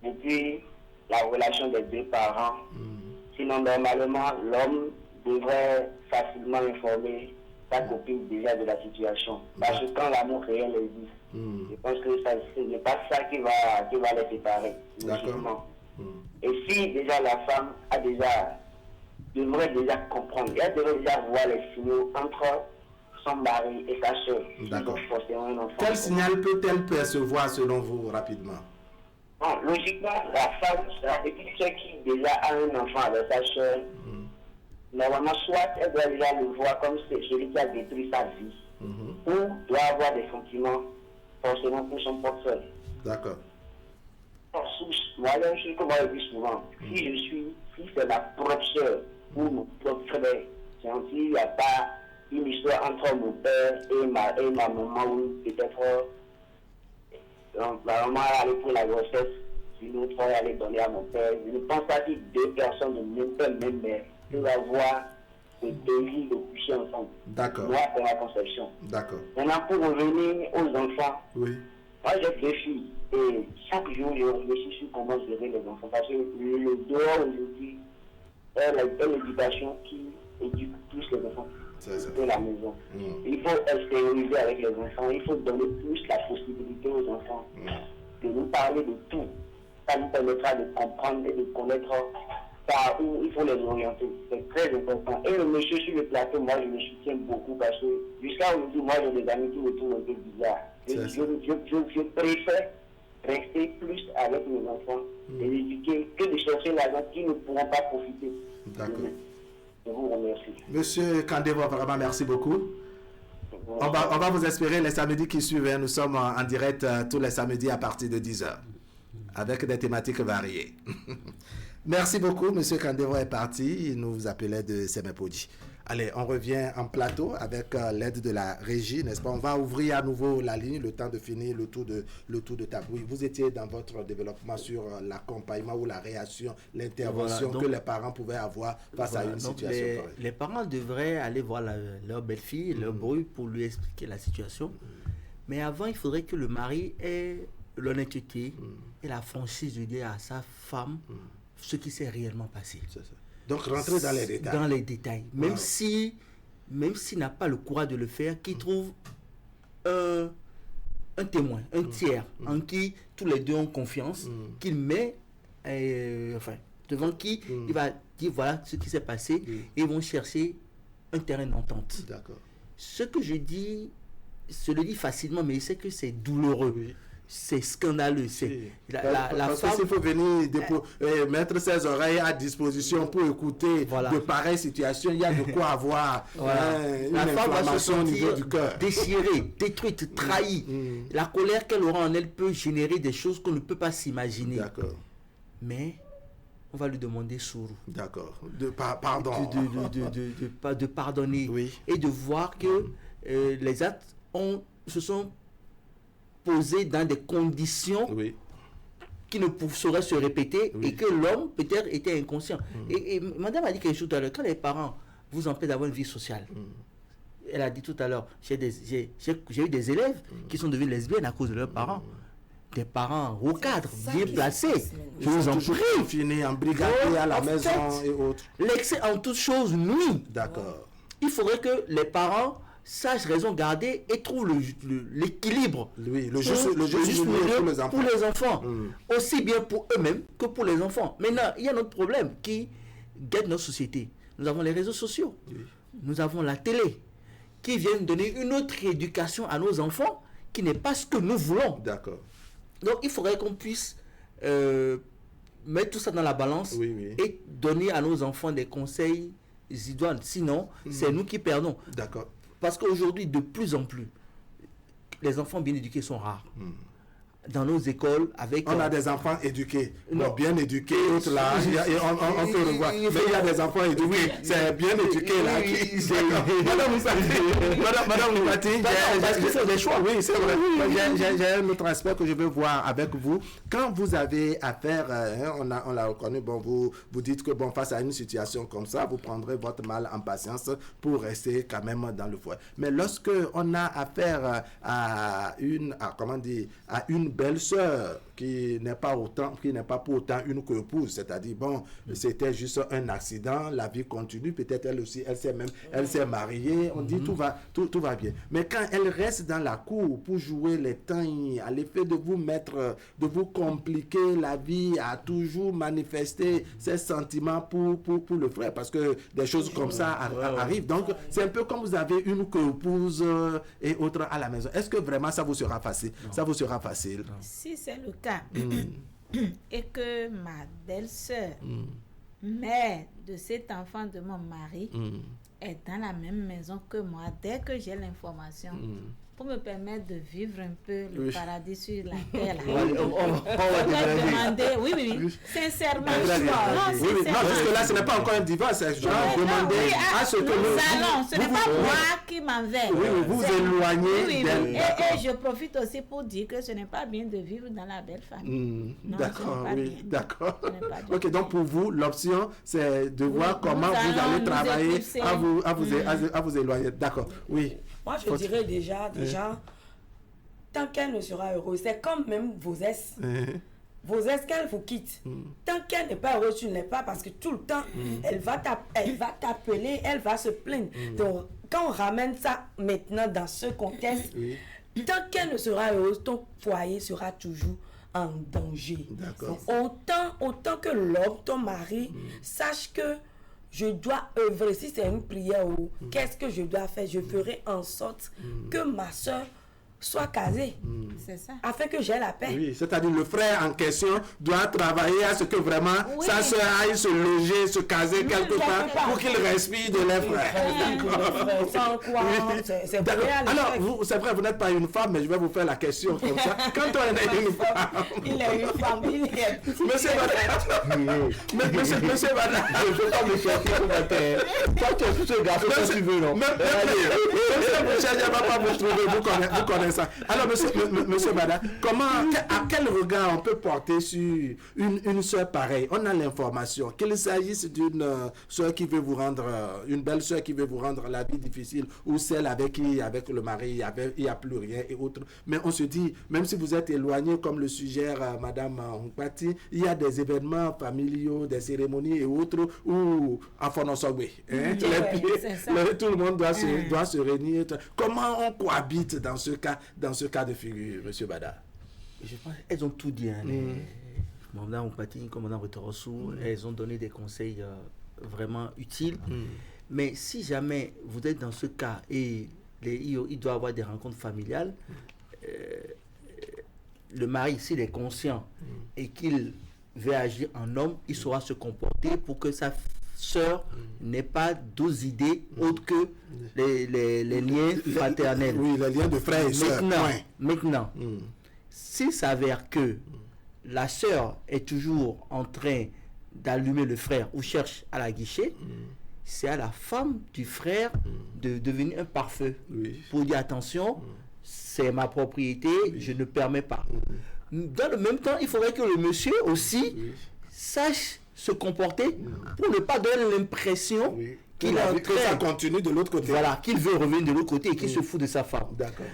S5: depuis la relation des deux parents, sinon normalement, l'homme devrait facilement informer sa copine déjà de la situation. Parce que quand l'amour réel existe, je pense que ce n'est pas ça qui va les séparer.
S1: D'accord.
S5: Et si déjà la femme devrait déjà comprendre, elle devrait déjà voir les signaux entre son mari et sa soeur.
S1: D'accord. Quel signal peut-elle percevoir selon vous rapidement?
S5: Bon, logiquement, la femme, et puis ceux qui déjà a un enfant avec sa soeur, normalement, soit elle doit déjà le voir comme celui qui a détruit sa vie, ou doit avoir des sentiments forcément pour son propre frère.
S1: D'accord.
S5: Moi, comme je le dis souvent, si c'est ma propre soeur ou mon propre frère, il n'y a pas une histoire entre mon père et ma maman, ou peut-être ma maman allait pour la grossesse, une autre allait donner à mon père. Je ne pense pas que deux personnes de même père, même mère, peuvent avoir le désir de coucher ensemble.
S1: D'accord.
S5: Moi, pour ma conception.
S1: D'accord.
S5: Maintenant, pour revenir aux enfants,
S1: oui.
S5: Moi, j'ai deux filles et chaque jour, je réfléchis sur comment gérer les enfants. Parce que le dehors aujourd'hui est l'éducation qui éduque plus les enfants de la maison. Il faut extérioriser avec les enfants, il faut donner plus la possibilité aux enfants de nous parler de tout. Ça nous permettra de comprendre et de connaître par où il faut les orienter. C'est très important. Et le monsieur sur le plateau, moi, je me soutiens beaucoup parce que jusqu'à aujourd'hui, moi, j'ai des amis qui me trouvent un peu bizarre. Je préfère rester plus avec mes enfants et les éduquer que de chercher l'argent qui ne pourront pas profiter.
S1: D'accord.
S5: Je vous remercie.
S1: Monsieur Kandevo, vraiment merci beaucoup. On va vous espérer les samedis qui suivent. Nous sommes en direct tous les samedis à partir de 10h avec des thématiques variées. Merci beaucoup. Monsieur Kandevo est parti. Il nous appelait de Semepodi. Allez, on revient en plateau avec l'aide de la régie, n'est-ce pas? On va ouvrir à nouveau la ligne, le temps de finir le tour de table. Oui, vous étiez dans votre développement sur l'accompagnement ou la réaction, l'intervention que les parents pouvaient avoir face à une situation pareille.
S2: Les parents devraient aller voir leur belle-fille, leur brouille pour lui expliquer la situation. Mais avant, il faudrait que le mari ait l'honnêteté et la franchise de dire à sa femme ce qui s'est réellement passé.
S1: C'est ça. Donc, rentrer dans les détails.
S2: Dans les détails. Même s'il n'a pas le courage de le faire, qu'il trouve un témoin, un tiers, en qui tous les deux ont confiance, qu'il met, devant qui il va dire voilà ce qui s'est passé, et ils vont chercher un terrain d'entente.
S1: D'accord.
S2: Ce que je dis, je le dis facilement, mais je sais que c'est douloureux. Oui. C'est scandaleux.
S1: Parce qu'il faut venir mettre ses oreilles à disposition pour écouter de pareilles situations. Il y a de quoi avoir une inflammation au niveau du cœur.
S2: Déchirée, détruite, trahie. La colère qu'elle aura en elle peut générer des choses qu'on ne peut pas s'imaginer.
S1: D'accord.
S2: Mais on va lui demander sourd.
S1: D'accord. Pardon.
S2: De pardonner. Oui. Et de voir que les actes se sont posés dans des conditions qui ne sauraient se répéter et que l'homme peut-être était inconscient. Et madame a dit quelque chose tout à l'heure, quand les parents vous empêchent d'avoir une vie sociale, elle a dit tout à l'heure, j'ai eu des élèves qui sont devenus lesbiennes à cause de leurs parents. Des parents au cadre, bien placés.
S1: Je vous en prie. Finir en brigade à la maison et autres.
S2: L'excès en toutes choses nuit.
S1: D'accord.
S2: Il faudrait que les parents sachent raison garder et trouvent l'équilibre.
S1: Oui, le juste milieu
S2: pour les enfants. Aussi bien pour eux-mêmes que pour les enfants. Maintenant, il y a un autre problème qui guette notre société. Nous avons les réseaux sociaux. Nous avons la télé qui viennent donner une autre éducation à nos enfants qui n'est pas ce que nous voulons.
S1: D'accord.
S2: Donc, il faudrait qu'on puisse mettre tout ça dans la balance et donner à nos enfants des conseils idoines. Sinon, c'est nous qui perdons.
S1: D'accord.
S2: Parce qu'aujourd'hui, de plus en plus, les enfants bien éduqués sont rares. dans nos écoles avec...
S1: On a des enfants éduqués, bien éduqués, autres là, on peut revoir. Mais il y a des enfants éduqués, c'est bien éduqué là. Madame Moupati, c'est des choix, oui, c'est vrai. J'ai un autre aspect que je veux voir avec vous. Quand vous avez affaire, on l'a reconnu, bon, vous dites que bon, face à une situation comme ça, vous prendrez votre mal en patience pour rester quand même dans le foyer. Mais lorsque on a affaire à une belle-sœur qui n'est pas pour autant une co-épouse, c'est-à-dire bon, c'était juste un accident, la vie continue, peut-être elle aussi, elle s'est mariée, on dit tout va bien. Mais quand elle reste dans la cour pour jouer les temps, à l'effet de vous compliquer la vie, à toujours manifester ses sentiments pour le frère, parce que des choses comme ça arrivent. Donc, c'est un peu comme vous avez une co-épouse et autre à la maison. Est-ce que vraiment ça vous sera facile? Ça vous sera facile?
S4: Si c'est le cas, et que ma belle-sœur, mère de cet enfant de mon mari, est dans la même maison que moi, dès que j'ai l'information, pour me permettre de vivre un peu le paradis sur la terre. On va demander, oui, sincèrement.
S1: Non, jusque-là, ce n'est pas encore un divorce, c'est genre demander à ce que
S4: ce n'est pas moi qui m'en vais.
S1: Oui, vous éloignez d'elle.
S4: Et je profite aussi pour dire que ce n'est pas bien de vivre dans la belle famille.
S1: D'accord, oui, d'accord. Ok, donc pour vous, l'option, c'est de voir comment vous allez travailler à vous éloigner. D'accord, oui.
S3: Moi, je dirais déjà, tant qu'elle ne sera heureuse, c'est comme même vos ex. Vos ex, qu'elle vous quitte. Tant qu'elle n'est pas heureuse, tu ne l'es pas, parce que tout le temps, elle va t'appeler, elle va se plaindre. Donc, quand on ramène ça maintenant dans ce contexte, tant qu'elle ne sera heureuse, ton foyer sera toujours en danger. Autant que l'homme, ton mari, sache que je dois œuvrer. Si c'est une prière ou qu'est-ce que je dois faire, je ferai en sorte que ma soeur soit casée.
S4: C'est ça.
S3: Afin que j'ai la paix.
S1: Oui, c'est-à-dire le frère en question doit travailler à ce que vraiment sa soeur aille se loger, se caser quelque part pour qu'il respire de l'air frais.
S3: Sans quoi, c'est vrai.
S1: Alors, c'est vrai, vous n'êtes pas une femme, mais je vais vous faire la question comme ça. Quand on est une femme...
S3: Il est une femme, il est...
S1: Monsieur Bada, je ne veux pas me chercher pour ma terre. Toi, tu es tout ce garçon que tu veux, non? Monsieur Boucher, je ne vais pas vous trouver, vous connaissez ça. Alors, monsieur Bada, à quel regard on peut porter sur une soeur pareille? On a l'information qu'il s'agisse d'une soeur qui veut vous rendre, une belle soeur qui veut vous rendre la vie difficile, ou celle avec le mari, il n'y a plus rien et autres. Mais on se dit, même si vous êtes éloigné, comme le suggère Madame Moupati, il y a des événements familiaux, des cérémonies et autres où, à Fonosogwe, tout le monde doit se réunir. Comment on cohabite dans ce cas de figure, monsieur Bada?
S2: Je pense qu'elles ont tout dit. Mme Moupati, comme Mme Retorossou, elles ont donné des conseils vraiment utiles. Mais si jamais vous êtes dans ce cas et il doit y avoir des rencontres familiales, le mari, s'il est conscient et qu'il veut agir en homme, il saura se comporter pour que sa sœur n'ait pas d'autres idées autres que les liens fraternels.
S1: Oui, les liens de frères et sœurs.
S2: Maintenant, s'il s'avère que la sœur est toujours en train d'allumer le frère ou cherche à la guichet, c'est à la femme du frère de devenir un pare-feu pour dire attention, c'est ma propriété, je ne permets pas. Dans le même temps, il faudrait que le monsieur aussi sache se comporter pour ne pas donner l'impression qu'il
S1: que ça continue de l'autre côté.
S2: Voilà, qu'il veut revenir de l'autre côté et qu'il se fout de sa femme.
S1: D'accord.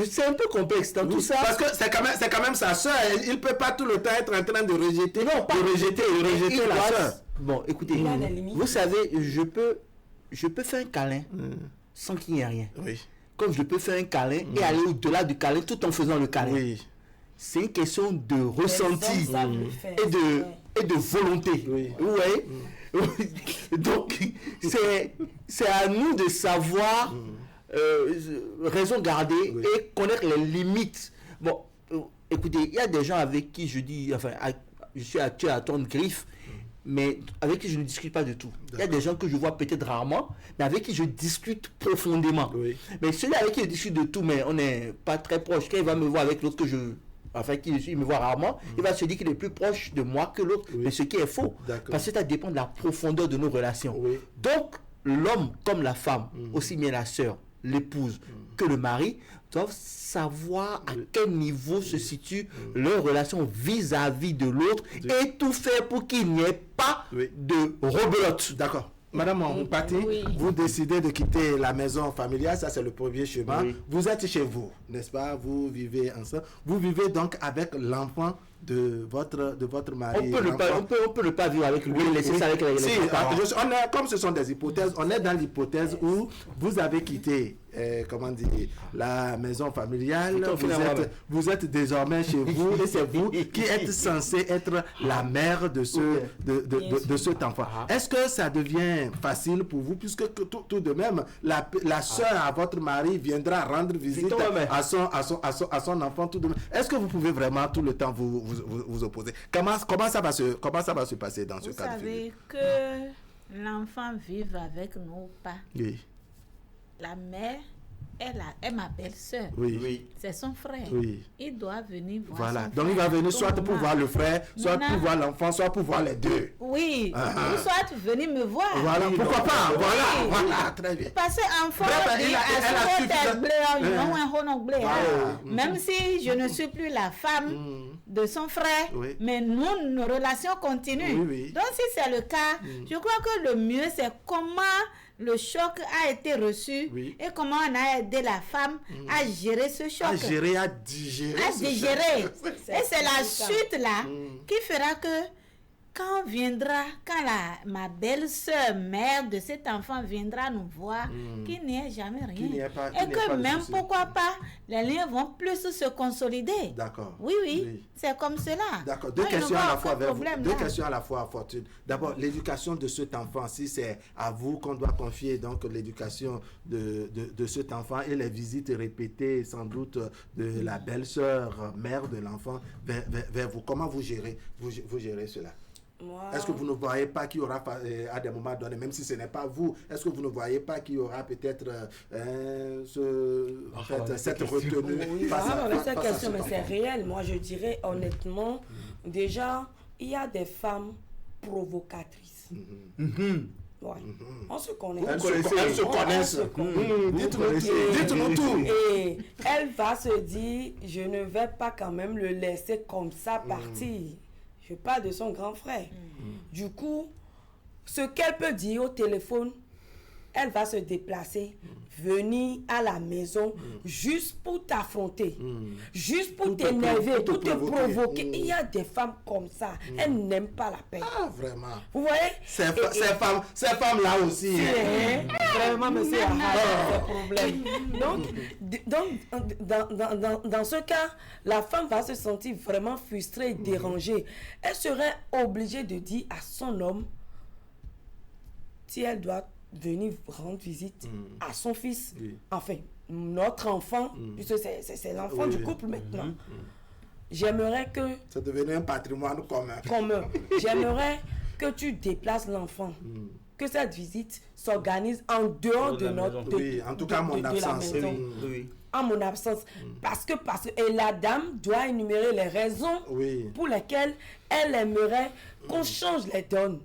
S2: C'est un peu complexe dans tout ça.
S1: Parce que c'est quand même sa soeur. Il ne peut pas tout le temps être en train de rejeter, la soeur.
S2: Bon, écoutez, vous savez, je peux faire un câlin sans qu'il n'y ait rien.
S1: Oui.
S2: Comme je peux faire un câlin et aller au-delà du câlin tout en faisant le câlin.
S1: Oui.
S2: C'est une question de ressenti et de volonté.
S1: Oui.
S2: Vous voyez? Donc, c'est à nous de savoir raison garder et connaître les limites. Bon, écoutez, il y a des gens avec qui je suis actuel à tourne griffe, mais avec qui je ne discute pas du tout. Il y a des gens que je vois peut-être rarement, mais avec qui je discute profondément.
S1: Oui.
S2: Mais celui avec qui je discute de tout, mais on n'est pas très proche. Quand il va me voir avec l'autre que je enfin, il me voit rarement, il va se dire qu'il est plus proche de moi que l'autre, mais ce qui est faux. Parce que ça dépend de la profondeur de nos relations. Donc, l'homme comme la femme, aussi bien la sœur, l'épouse que le mari, doivent savoir à quel niveau se situe leur relation vis-à-vis de l'autre et tout faire pour qu'il n'y ait pas de rebelote.
S1: D'accord. Madame Mpati, vous décidez de quitter la maison familiale, ça c'est le premier chemin. Vous êtes chez vous, n'est-ce pas? Vous vivez ensemble. Vous vivez donc avec l'enfant de votre mari.
S2: On peut ne pas vivre avec lui, laisser ça avec les parents.
S1: Comme ce sont des hypothèses, on est dans l'hypothèse où vous avez quitté la maison familiale, vous êtes désormais chez vous et c'est vous qui êtes censé être la mère de cet enfant. Est-ce que ça devient facile pour vous, puisque tout de même la soeur à votre mari viendra rendre visite à son enfant tout de même. Est-ce que vous pouvez vraiment tout le temps vous opposer? Comment ça va se passer dans ce cas de figure?
S4: Vous savez que l'enfant vive avec nous ou pas.
S1: Oui.
S4: La mère est ma belle-sœur.
S1: Oui.
S4: C'est son frère.
S1: Oui.
S4: Il doit venir voir
S1: son
S4: frère.
S1: Donc il va venir soit pour voir le frère, soit pour voir l'enfant, soit pour voir les deux.
S4: Oui. Ou soit venir me voir.
S1: Voilà, pourquoi pas. Voilà, très bien.
S4: Parce que enfant, même si je ne suis plus la femme de son frère, mais nos relations continuent. Donc si c'est le cas, je crois que le mieux c'est comment le choc a été reçu et comment on a aidé la femme à gérer ce choc.
S1: À digérer.
S4: Et c'est la suite là qui fera que quand ma belle-sœur, mère de cet enfant viendra nous voir, qu'il n'y ait jamais rien. Et que même, pourquoi pas, les liens vont plus se consolider.
S1: D'accord.
S4: Oui. C'est comme cela.
S1: D'accord. Deux questions à la fois, Fortune. D'abord, l'éducation de cet enfant, si c'est à vous qu'on doit confier donc l'éducation de cet enfant et les visites répétées, sans doute, de la belle-sœur, mère de l'enfant, vers vous. Comment vous gérez cela? Est-ce que vous ne voyez pas qu'il y aura à des moments donnés, même si ce n'est pas vous, est-ce que vous ne voyez pas qu'il y aura peut-être cette retenue
S3: cette question, mais c'est réel. Moi, je dirais honnêtement, déjà, il y a des femmes provocatrices. On se connaît.
S1: Elles se connaissent. Dites-nous tout.
S3: Et elle va se dire, je ne vais pas quand même le laisser comme ça partir. Je parle de son grand frère. Du coup, ce qu'elle peut dire au téléphone, elle va se déplacer, venir à la maison, juste pour t'affronter, juste pour t'énerver, pour te provoquer. Il y a des femmes comme ça. Elles n'aiment pas la paix.
S1: Ah, vraiment.
S3: Vous voyez?
S1: Ces femmes-là aussi.
S3: Vraiment, mais c'est un problème. Donc, dans ce cas, la femme va se sentir vraiment frustrée et dérangée. Elle serait obligée de dire à son homme, si elle doit venir rendre visite à son fils, enfin, notre enfant, puisque c'est l'enfant du couple maintenant. J'aimerais que...
S1: C'est devenu un patrimoine commun.
S3: J'aimerais que tu déplaces l'enfant. Que cette visite s'organise en dehors de notre...
S1: en tout cas, mon absence.
S3: En mon absence. Parce que et la dame doit énumérer les raisons pour lesquelles elle aimerait qu'on change les donnes.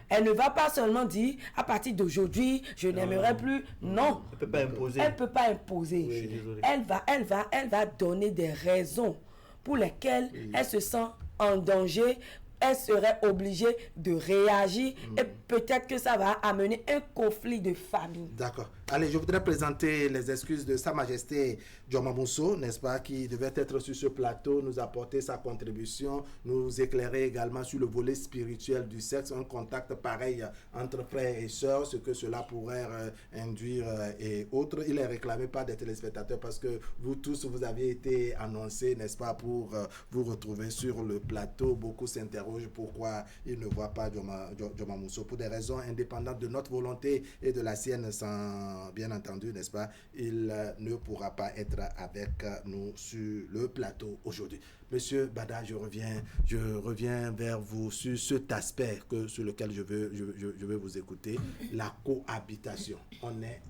S3: Elle ne va pas seulement dire, à partir d'aujourd'hui, je n'aimerais plus. Non.
S2: Elle peut pas imposer.
S3: Elle peut pas imposer. Elle va donner des raisons pour lesquelles elle se sent en danger. Elle serait obligée de réagir et peut-être que ça va amener un conflit de famille.
S1: D'accord. Allez, je voudrais présenter les excuses de Sa Majesté Djoma Mousso, n'est-ce pas, qui devait être sur ce plateau, nous apporter sa contribution, nous éclairer également sur le volet spirituel du sexe, un contact pareil entre frères et sœurs, ce que cela pourrait induire et autres. Il est réclamé par des téléspectateurs parce que vous tous, vous avez été annoncés, n'est-ce pas, pour vous retrouver sur le plateau. Beaucoup s'interrogent pourquoi ils ne voient pas Djoma Mousso. Pour des raisons indépendantes de notre volonté et de la sienne, sans bien entendu, n'est-ce pas, il ne pourra pas être avec nous sur le plateau aujourd'hui. Monsieur Bada, je reviens vers vous sur cet aspect sur lequel je veux vous écouter, la cohabitation. On est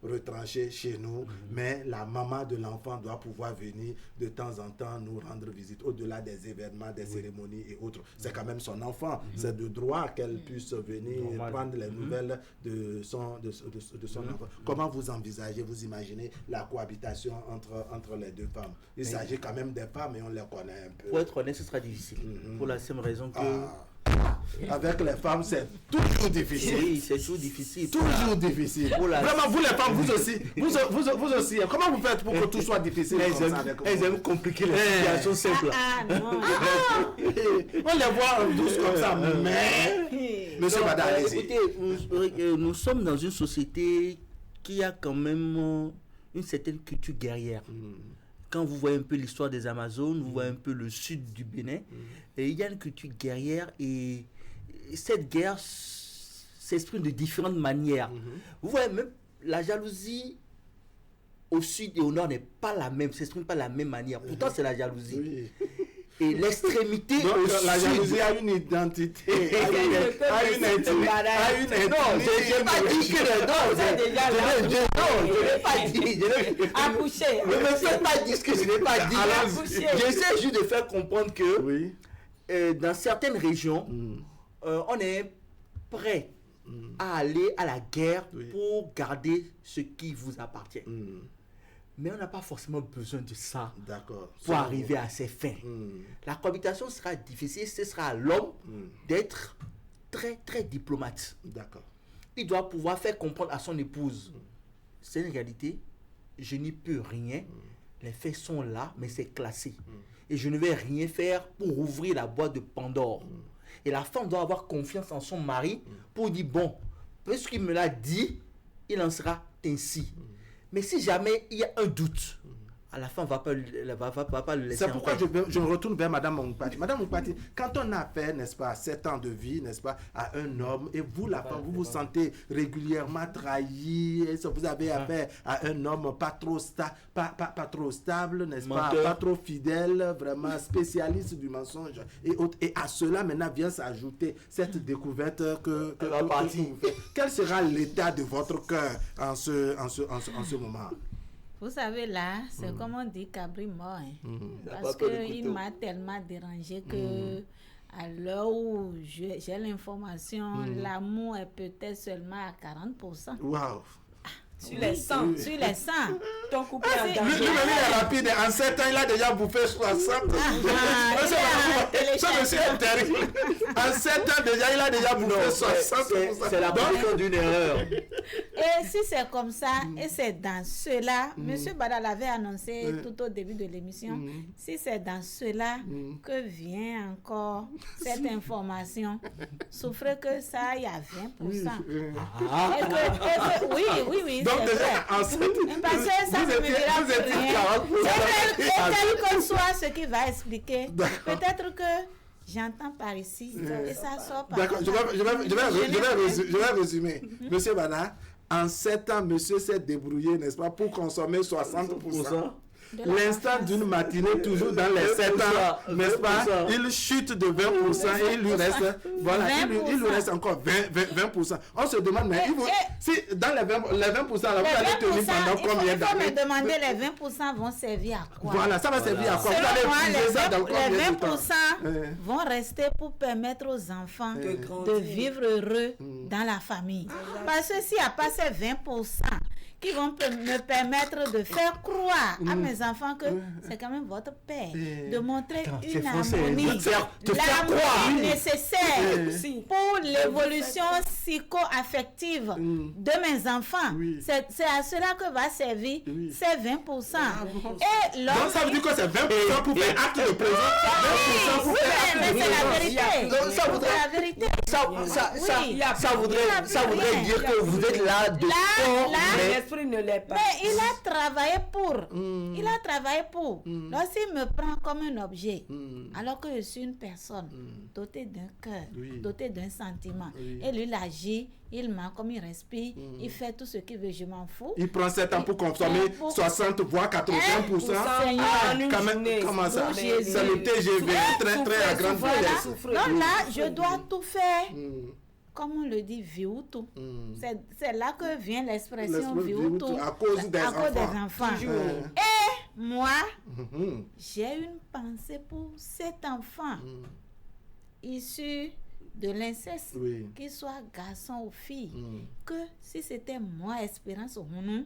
S1: retranché chez nous, mais la maman de l'enfant doit pouvoir venir de temps en temps nous rendre visite, au-delà des événements, des cérémonies et autres. C'est quand même son enfant, c'est de droit qu'elle puisse venir prendre les nouvelles de son enfant. Comment vous envisagez, vous imaginez la cohabitation entre les deux femmes? Il s'agit quand même des femmes et on les connaît un peu.
S2: Pour être honnête, ce sera difficile. Pour la simple raison que...
S1: Avec les femmes, c'est toujours difficile.
S2: Oui, c'est toujours difficile.
S1: Toujours difficile. Vraiment, vous les femmes, vous aussi. Vous aussi. Comment vous faites pour que tout soit difficile?
S2: Elles aiment compliquer les situations simples.
S1: On les voit en douce comme ça, mais... Monsieur Bada, allez-y.
S2: Écoutez, nous sommes dans une société qui a quand même une certaine culture guerrière. Quand vous voyez un peu l'histoire des Amazones, vous voyez un peu le sud du Bénin, et il y a une culture guerrière et cette guerre s'exprime de différentes manières. Vous voyez, même la jalousie au sud et au nord n'est pas la même, s'exprime pas de la même manière. Pourtant, c'est la jalousie.
S1: Oui.
S2: Et l'extrémité
S1: donc, la
S2: sud,
S1: jalousie a une identité, a une intimité.
S2: Non, je n'ai pas dit que je n'ai pas dit.
S3: Accoucher.
S2: Ne me faites pas dire ce que je n'ai pas dit. J'essaie juste de faire comprendre que dans certaines régions, on est prêt à aller à la guerre pour garder ce qui vous appartient. Mais on n'a pas forcément besoin de ça pour arriver à ses fins. La cohabitation sera difficile, ce sera à l'homme d'être très très diplomate. Il doit pouvoir faire comprendre à son épouse, c'est une réalité, je n'y peux rien, les faits sont là, mais c'est classé. Et je ne vais rien faire pour ouvrir la boîte de Pandore. Et la femme doit avoir confiance en son mari pour dire, bon, puisqu'il me l'a dit, il en sera ainsi. Mais si jamais il y a un doute, à la fin, on va pas le laisser.
S1: C'est pourquoi je me retourne vers Madame Moukpati. Madame Moukpati, quand on a fait, n'est-ce pas, 7 ans de vie, n'est-ce pas, à un homme, et vous, la femme, vous vous sentez régulièrement trahi, et vous avez affaire à un homme pas trop stable, n'est-ce pas, pas trop fidèle, vraiment spécialiste du mensonge, et autres. Et à cela, maintenant, vient s'ajouter cette découverte que vous faites. Quel sera l'état de votre cœur en ce moment?
S4: Vous savez, là, c'est comme on dit, Cabri mort. Parce qu'il m'a tellement dérangé que à l'heure où j'ai l'information, l'amour est peut-être seulement à 40%.
S1: Waouh!
S3: Sur les 100.
S4: Sur les 100.
S3: Ton couple est en danger.
S1: Lui, il est rapide. En 7 ans, il a déjà bouffé 60. Ça, monsieur est terrible. En 7 ans, déjà, il a déjà bouffé 60.
S2: C'est la preuve d'une erreur.
S4: Et si c'est comme ça, et c'est dans cela, M. Bada l'avait annoncé tout au début de l'émission, si c'est dans cela que vient encore cette information, souffrez que ça y a 20%. Oui.
S1: Donc déjà, en 7
S4: parce que ça ne me dira rien. C'est tel que soit ce qui va expliquer. Peut-être que j'entends par ici et ça sort par
S1: d'accord, je vais résumer. Monsieur Bada, en 7 ans, monsieur s'est débrouillé, n'est-ce pas, pour consommer 60%. L'instant d'une matinée, toujours dans les 7 ans, n'est-ce pas, il chute de 20% et il lui reste, voilà, il lui reste encore 20%. On se demande, mais si dans les 20%, là, vous allez tenir pendant combien d'années?
S4: Il faut me demander, les 20% vont servir à quoi?
S1: Voilà, ça va servir à quoi? Vous allez utiliser ça dans combien de temps?
S4: Les 20% vont rester pour permettre aux enfants de vivre heureux dans la famille. Parce que s'il n'y a pas ces 20%, qui vont me permettre de faire croire à mes enfants que c'est quand même votre père, de montrer une harmonie, l'amour nécessaire pour l'évolution psycho-affective de mes enfants. C'est à cela que va servir ces 20%. Et
S1: donc ça veut dire que c'est 20% pour faire acte de présence, 20% pour faire acte de présence.
S4: C'est la vérité.
S2: Ça voudrait dire que vous êtes là de fond,
S3: ne l'est pas.
S4: Mais il a travaillé pour. Il a travaillé pour. Lorsqu'il me prend comme un objet, alors que je suis une personne dotée d'un cœur, dotée d'un sentiment, et lui, il agit, il ment comme il respire, il fait tout ce qu'il veut, je m'en fous.
S1: Il prend 7 ans pour consommer 60 voire 80%. Comment ça? C'est le TGV, très à grande vitesse.
S4: Donc là, je dois tout faire comme on le dit, viutu. C'est là que vient l'expression viutu.
S1: À cause des enfants.
S4: Et moi, j'ai une pensée pour cet enfant issu de l'inceste, qu'il soit garçon ou fille, que si c'était moi, Espérance Ouhounou,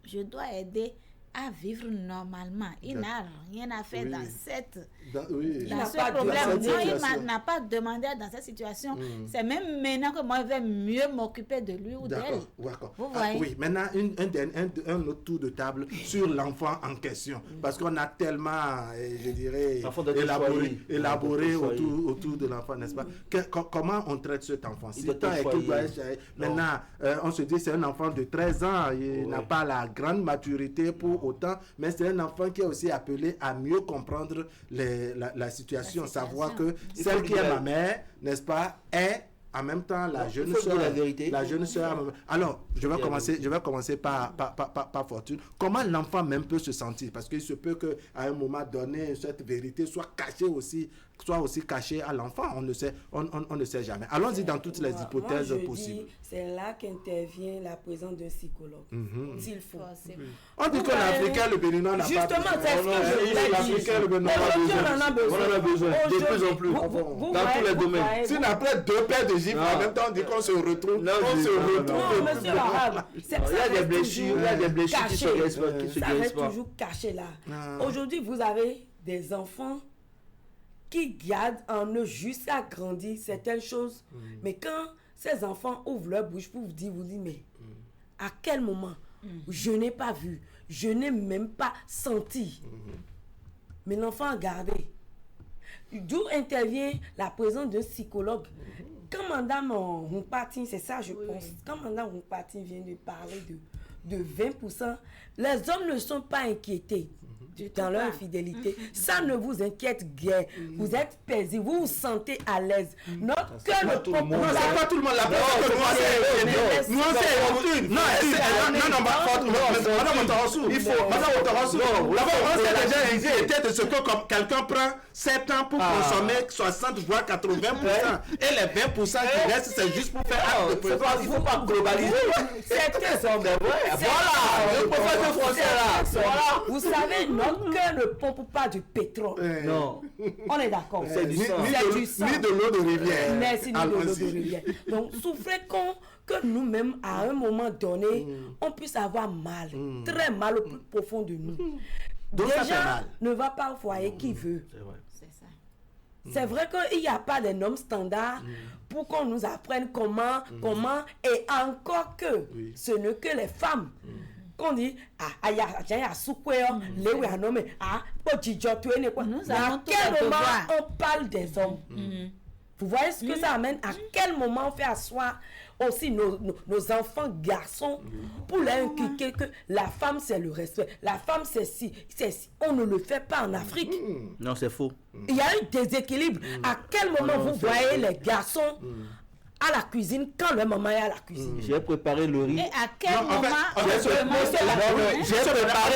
S4: je dois aider à vivre normalement. Il n'a rien à faire dans cette dans ce problème. Non, il n'a pas demandé dans cette situation. C'est même maintenant que moi, je vais mieux m'occuper de lui ou d'elle.
S1: Vous voyez? Oui, maintenant, un autre tour de table sur l'enfant en question. Parce qu'on a tellement, je dirais, élaboré autour de l'enfant, n'est-ce pas? Comment on traite cet enfant? Maintenant, on se dit c'est un enfant de 13 ans, il n'a pas la grande maturité pour autant, mais c'est un enfant qui est aussi appelé à mieux comprendre la situation, savoir que celle qui est ma mère, n'est-ce pas, est en même temps la jeune sœur. La jeune sœur. Alors, je vais commencer par Fortune. Comment l'enfant même peut se sentir? Parce qu'il se peut qu'à un moment donné, cette vérité soit aussi cachée à l'enfant. On ne sait jamais. Allons-y dans toutes les hypothèses possibles.
S3: C'est là qu'intervient la présence d'un psychologue. S'il faut.
S1: On dit que l'Africain, le Béninois n'a pas besoin.
S3: Justement, c'est ce que je voulais dire.
S1: L'Africain, le Béninois
S3: on en a besoin.
S2: De plus en plus. Dans tous les domaines.
S1: Si on a pris 2 paires de gifles, en même temps, on dit qu'on se retrouve.
S3: Non, monsieur Laurent,
S2: il y a des blessures qui se guérissent pas.
S3: Ça reste toujours caché là. Aujourd'hui, vous avez des enfants qui gardent en eux jusqu'à grandir certaines choses. Mais quand ces enfants ouvrent leur bouche pour vous dire, mais à quel moment je n'ai pas vu, je n'ai même pas senti. Mais l'enfant a gardé. D'où intervient la présence d'un psychologue. Quand Madame Roumpati, c'est ça je pense, quand Madame Roumpati vient de parler de 20%, les hommes ne sont pas inquiétés dans leur infidélité. Ça ne vous inquiète guère. Vous êtes paisible, vous vous sentez à l'aise. Notre cœur ne peut pas.
S1: Non, c'est pas tout le monde. La personne que nous, c'est non, madame Otarassou, il faut, madame Otarassou, on s'est déjà inquiété de ce que quelqu'un prend 7 ans pour consommer 60 voire 80%. Et les 20% qui restent, c'est juste pour faire acte de présence.
S2: Il ne faut pas globaliser.
S3: C'était ça.
S2: Voilà, le professeur français là. Voilà.
S3: Vous savez, notre cœur ne pompe pas du pétrole.
S2: Non.
S3: On est d'accord.
S2: C'est du sang.
S1: Ni de l'eau de rivière.
S3: Merci, ni de l'eau de rivière. Donc, souffrez que nous-mêmes, à un moment donné, on puisse avoir mal. Très mal au plus profond de nous.
S1: Donc,
S3: déjà, ne va pas au foyer qui veut.
S2: C'est vrai.
S3: C'est vrai qu'il n'y a pas de normes standards pour qu'on nous apprenne comment, et encore que ce n'est que les femmes. Qu'on dit, à quel moment on parle des hommes? Vous voyez ce que ça amène? À quel moment on fait asseoir aussi nos enfants garçons pour leur inculquer que la femme c'est le respect, la femme c'est si. On ne le fait pas en Afrique.
S2: Non, c'est faux.
S3: Il y a un déséquilibre. À quel moment vous voyez les garçons à la cuisine quand leur maman est à la cuisine?
S2: J'ai préparé le riz.
S4: Et à quel moment
S2: j'ai préparé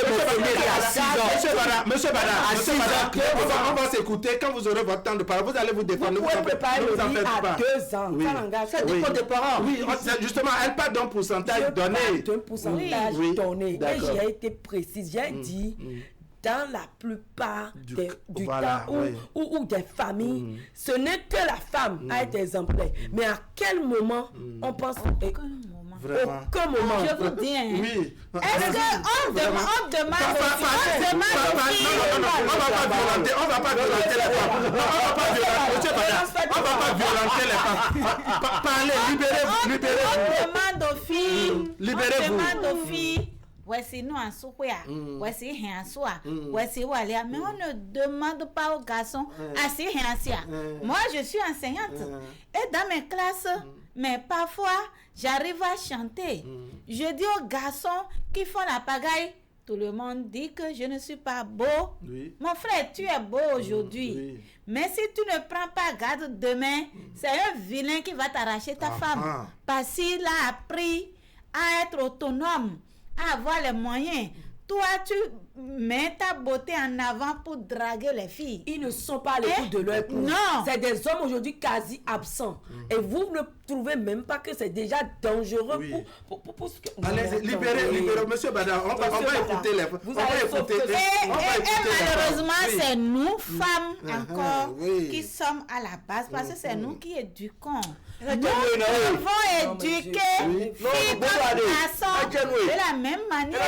S2: le riz à 6 ans.
S1: Monsieur Bada, on va s'écouter. Quand vous aurez votre temps de parler, vous allez vous défendre.
S3: Vous pouvez préparer le riz à 2 ans.
S1: Oui.
S3: Ça dépend des parents.
S1: Oui, justement, elle parle d'un pourcentage donné.
S3: D'un pourcentage donné. Et j'ai été précise. J'ai dit, dans la plupart du temps où des familles, ce n'est que la femme à être exemplaire. Mais à quel moment on pense...
S1: Vraiment.
S3: Aucun moment.
S4: Je vous dis,
S1: oui.
S4: Est-ce qu'on demande
S1: on va pas violenter les femmes. On va pas violenter les femmes. Parlez, libérez-vous.
S4: On demande aux filles. Voici nous en souper, voici rien soir, voici où aller. Mais on ne demande pas aux garçons assis rien soir. Moi, je suis enseignante et dans mes classes, mais parfois j'arrive à chanter. Je dis aux garçons qui font la pagaille. Tout le monde dit que je ne suis pas beau. Mon frère, tu es beau aujourd'hui. Mais si tu ne prends pas garde demain, c'est un vilain qui va t'arracher ta femme. Parce qu'il a appris à être autonome, à avoir les moyens. toi, tu mets ta beauté en avant pour draguer les filles.
S3: Ils ne sont pas à l'écoute de leur époux.
S4: Non.
S3: C'est des hommes aujourd'hui quasi absents. Et vous ne trouvez même pas que c'est déjà dangereux pour ce que...
S1: Allez, libérez. Monsieur Bada, on va écouter les...
S4: Malheureusement, c'est nous, femmes, encore, qui sommes à la base, parce que c'est nous qui éduquons. Nous devons éduquer filles comme garçons de la même manière.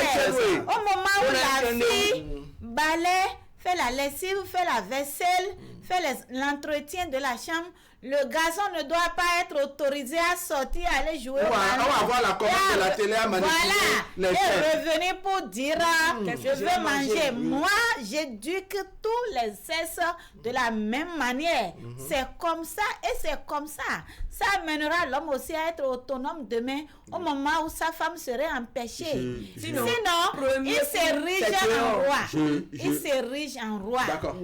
S4: Au moment où la fille balaie, fait la lessive, fait la vaisselle, fait l'entretien de la chambre, le garçon ne doit pas être autorisé à sortir, aller jouer au ballon.
S1: On va voir la commande de la télé à manipuler.
S4: Voilà, et revenir pour dire je veux manger. Moi, j'éduque tous les sexes de la même manière. C'est comme ça et c'est comme ça. Ça amènera l'homme aussi à être autonome demain au moment où sa femme serait empêchée. Sinon, il s'érige en roi. Il s'érige en roi.
S1: D'accord.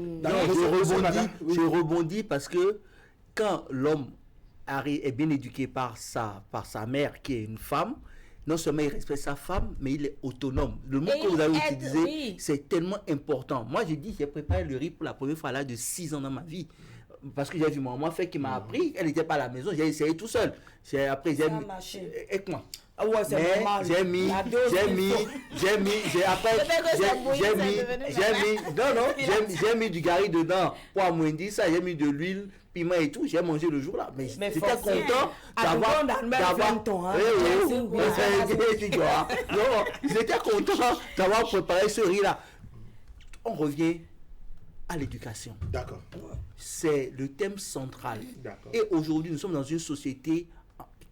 S2: Je rebondis parce que quand l'homme est bien éduqué par sa mère qui est une femme, non seulement il respecte sa femme, mais il est autonome. Le mot que vous avez utilisé, c'est tellement important. Moi, j'ai préparé le riz pour la première fois à l'âge de 6 ans dans ma vie. Parce que j'ai vu ma maman faire qui m'a appris. Elle n'était pas à la maison, j'ai essayé tout seul. Après, j'ai mis... Écoute-moi.
S3: Ah ouais, c'est normal.
S2: J'ai mis, du gari dedans pour amoindrir ça, j'ai mis de l'huile, piment et tout, j'ai mangé le jour là. Mais j'étais content d'avoir préparé ce riz là. On revient à l'éducation.
S1: D'accord.
S2: C'est le thème central.
S1: D'accord.
S2: Et aujourd'hui, nous sommes dans une société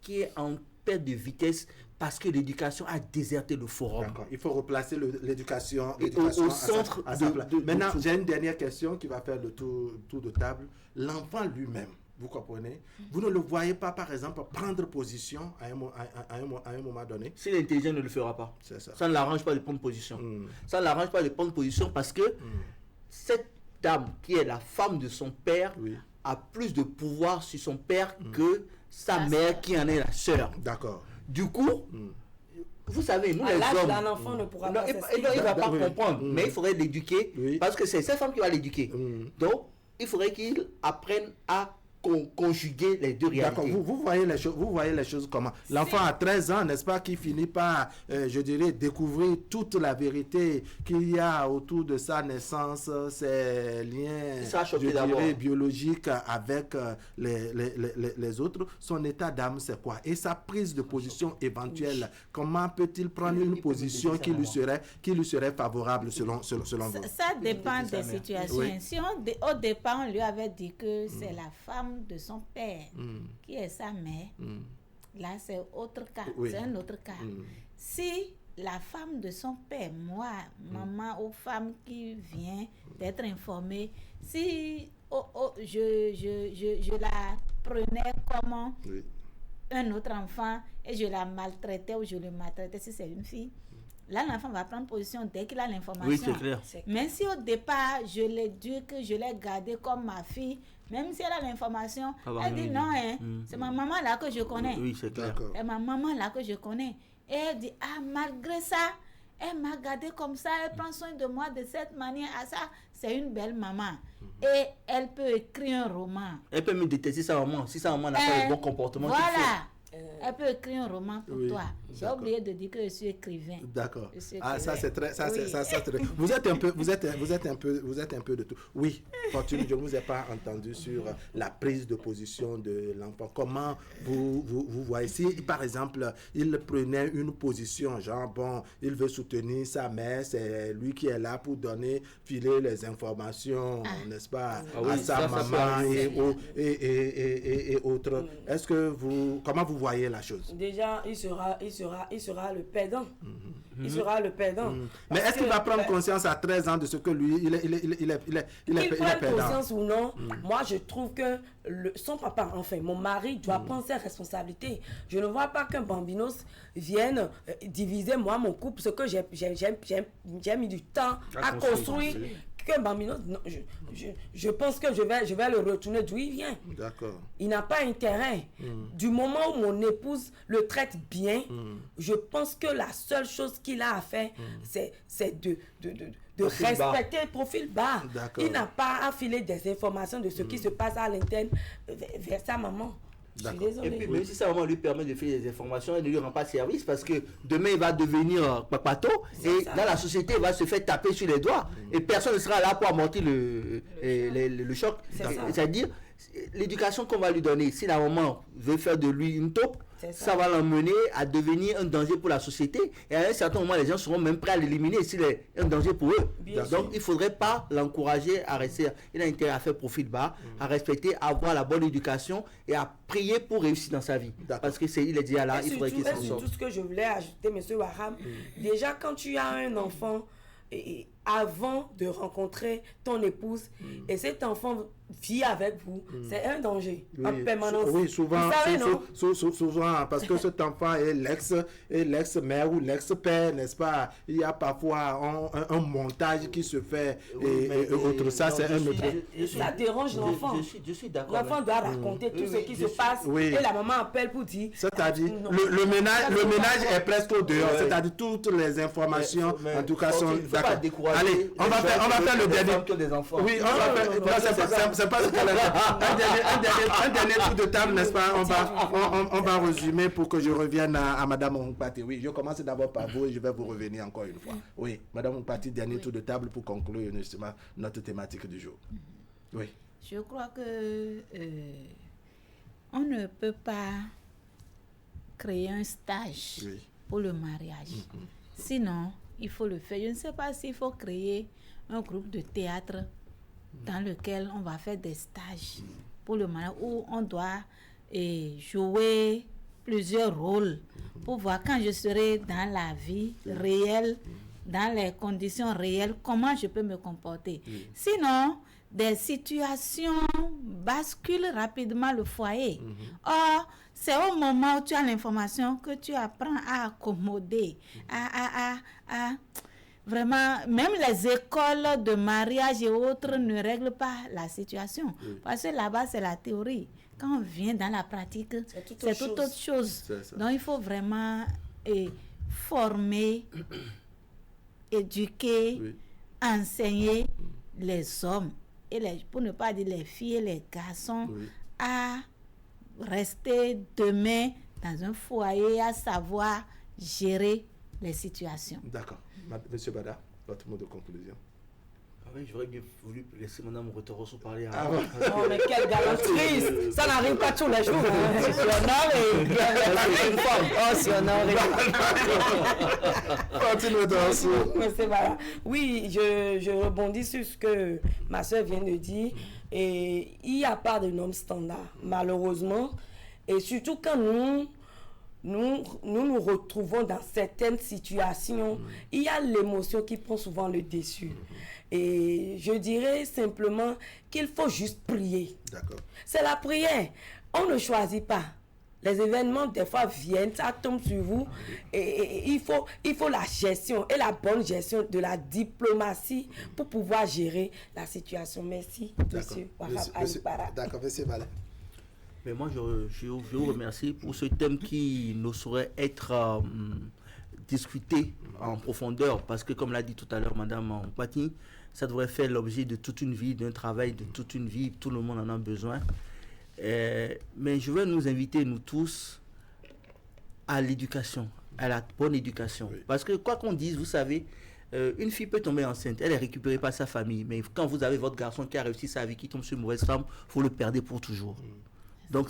S2: qui est en perte de vitesse parce que l'éducation a déserté le forum.
S1: D'accord. Il faut replacer l'éducation
S2: au centre
S1: à sa place. Maintenant, j'ai une dernière question qui va faire le tour de table. L'enfant lui-même, vous comprenez? Vous ne le voyez pas, par exemple, prendre position à un moment donné?
S2: Si l'intelligent ne le fera pas,
S1: c'est ça.
S2: Ça ne l'arrange pas de prendre position. Ça ne l'arrange pas de prendre position parce que cette dame qui est la femme de son père a plus de pouvoir sur son père que sa mère qui en est la sœur.
S1: D'accord.
S2: Du coup, vous savez, nous les hommes...
S3: Un enfant ne pourra pas
S2: il ne va pas comprendre, mais il faudrait l'éduquer parce que c'est cette femme qui va l'éduquer. Donc, il faudrait qu'il apprenne à conjuguer les deux réalités.
S1: D'accord, vous voyez les choses comment? L'enfant a 13 ans, n'est-ce pas, qui finit par, je dirais, découvrir toute la vérité qu'il y a autour de sa naissance, ses liens, je dirais, biologiques avec les autres. Son état d'âme, c'est quoi? Et sa prise de position éventuelle, comment peut-il prendre une position qui lui serait favorable selon vous?
S4: Ça dépend des situations. Si au départ, on lui avait dit que c'est la femme de son père qui est sa mère, là c'est autre cas, c'est un autre cas. Si la femme de son père, moi, maman ou femme qui vient d'être informée, si je la prenais comme un autre enfant et je la maltraitais ou je le maltraitais, si c'est une fille, là l'enfant va prendre position dès qu'il a l'information.
S2: Oui, c'est clair.
S4: Mais si au départ je l'éduque, je l'ai gardée comme ma fille, même si elle a l'information, elle dit non, c'est ma maman là que je connais.
S2: Oui, c'est clair.
S4: C'est ma maman là que je connais. Et elle dit, malgré ça, elle m'a gardée comme ça, elle prend soin de moi de cette manière. Ça, c'est une belle maman. Et elle peut écrire un roman.
S2: Elle peut me détester sa maman, si sa maman n'a pas le bon comportement.
S4: Voilà. Elle peut écrire un roman pour toi. J'ai oublié de dire que je suis écrivain.
S1: D'accord. Ça c'est très, très. Vous êtes un peu de tout. Oui, Fortune, je ne vous ai pas entendu sur la prise de position de l'enfant. Comment vous voyez, si par exemple il prenait une position, genre il veut soutenir sa mère, c'est lui qui est là pour filer les informations, n'est-ce pas, à sa maman et autres. Est-ce que comment vous voyez la chose?
S3: Déjà, il sera le perdant. Il sera le perdant.
S1: Mais est-ce qu'il va prendre conscience à 13 ans de ce que lui, il est perdant?
S3: Conscience ou non, moi je trouve que son papa, enfin mon mari, doit prendre ses responsabilités. Je ne vois pas qu'un bambinos vienne diviser moi mon couple, ce que j'ai mis du temps à construire. que Bambino, non, je pense que je vais le retourner d'où il vient.
S1: D'accord.
S3: Il n'a pas intérêt. Du moment où mon épouse le traite bien, je pense que la seule chose qu'il a à faire, c'est de respecter le profil bas. Il n'a pas à filer des informations de ce qui se passe à l'interne vers sa maman. Je suis désolé.
S2: Et puis, même si sa maman lui permet de faire des informations, elle ne lui rend pas service parce que demain il va devenir papato et dans la société il va se faire taper sur les doigts et personne ne sera là pour amortir le choc. C'est-à-dire, l'éducation qu'on va lui donner, si la maman veut faire de lui une taupe, ça va l'emmener à devenir un danger pour la société et à un certain moment les gens seront même prêts à l'éliminer s'il est un danger pour eux. Donc il ne faudrait pas l'encourager à rester. Il a intérêt à faire profil bas, à respecter, à avoir la bonne éducation et à prier pour réussir dans sa vie. Parce que il est déjà là, il faudrait qu'il s'en sorte.
S3: Tout ce que je voulais ajouter, M. Waham, déjà quand tu as un enfant et avant de rencontrer ton épouse et cet enfant vit avec vous, c'est un danger en permanence.
S1: Oui, souvent,
S3: savez,
S1: souvent, parce que cet enfant est l'ex-mère ou l'ex-père, n'est-ce pas? Il y a parfois un montage qui se fait et autre. Ça, c'est un autre.
S3: Ça dérange l'enfant.
S2: Je suis d'accord.
S3: L'enfant doit raconter tout ce qui se passe et la maman appelle pour dire.
S1: C'est-à-dire, le ménage est presque au dehors. C'est-à-dire, toutes les informations, en tout cas, sont d'accord. Allez, on va faire le dernier. Oui, on va faire. C'est pas ce qu'elle a. Un dernier tour de table, n'est-ce pas? On va résumer pour que je revienne à Madame Ongpati. Oui, je commence d'abord par vous et je vais vous revenir encore une fois. Oui, Madame Ongpati, dernier tour de table pour conclure justement notre thématique du jour. Oui.
S4: Je crois que on ne peut pas créer un stage pour le mariage. Sinon, il faut le faire. Je ne sais pas s'il faut créer un groupe de théâtre dans lequel on va faire des stages pour le mariage où on doit jouer plusieurs rôles pour voir quand je serai dans la vie réelle, dans les conditions réelles, comment je peux me comporter. Sinon, des situations basculent rapidement le foyer. Or, c'est au moment où tu as l'information que tu apprends à accommoder, vraiment, même les écoles de mariage et autres ne règlent pas la situation. Parce que là-bas, c'est la théorie. Quand on vient dans la pratique, c'est toute autre chose. Donc, il faut vraiment former, éduquer, enseigner les hommes, pour ne pas dire les filles et les garçons, à rester demain dans un foyer, à savoir gérer les situations.
S1: D'accord. Monsieur Bada, votre mot de conclusion.
S2: Oui, j'aurais bien voulu laisser Mme Rotoroso parler.
S3: Oh, mais quelle galanterie! Ça n'arrive pas tous les jours. Je suis honoré. Une femme. Oh, je suis honoré.
S1: Continue dans
S3: Oui, je rebondis sur ce que ma soeur vient de dire. Et il n'y a pas de normes standards, malheureusement. Et surtout quand nous retrouvons dans certaines situations, il y a l'émotion qui prend souvent le dessus. Et je dirais simplement qu'il faut juste prier.
S1: D'accord.
S3: C'est la prière. On ne choisit pas. Les événements, des fois, viennent, ça tombe sur vous. Et il faut la gestion et la bonne gestion de la diplomatie pour pouvoir gérer la situation. Merci, monsieur Wahab Ali Bara.
S1: D'accord, monsieur Bala.
S2: Mais moi, je vous remercie pour ce thème qui ne saurait être discuté en profondeur, parce que, comme l'a dit tout à l'heure Mme Ongpati, ça devrait faire l'objet de toute une vie, d'un travail de toute une vie, tout le monde en a besoin. Mais je veux nous inviter, nous tous, à l'éducation, à la bonne éducation. Oui. Parce que, quoi qu'on dise, vous savez, une fille peut tomber enceinte, elle est récupérée par sa famille, mais quand vous avez votre garçon qui a réussi sa vie, qui tombe sur une mauvaise femme, il faut le perdre pour toujours. Donc,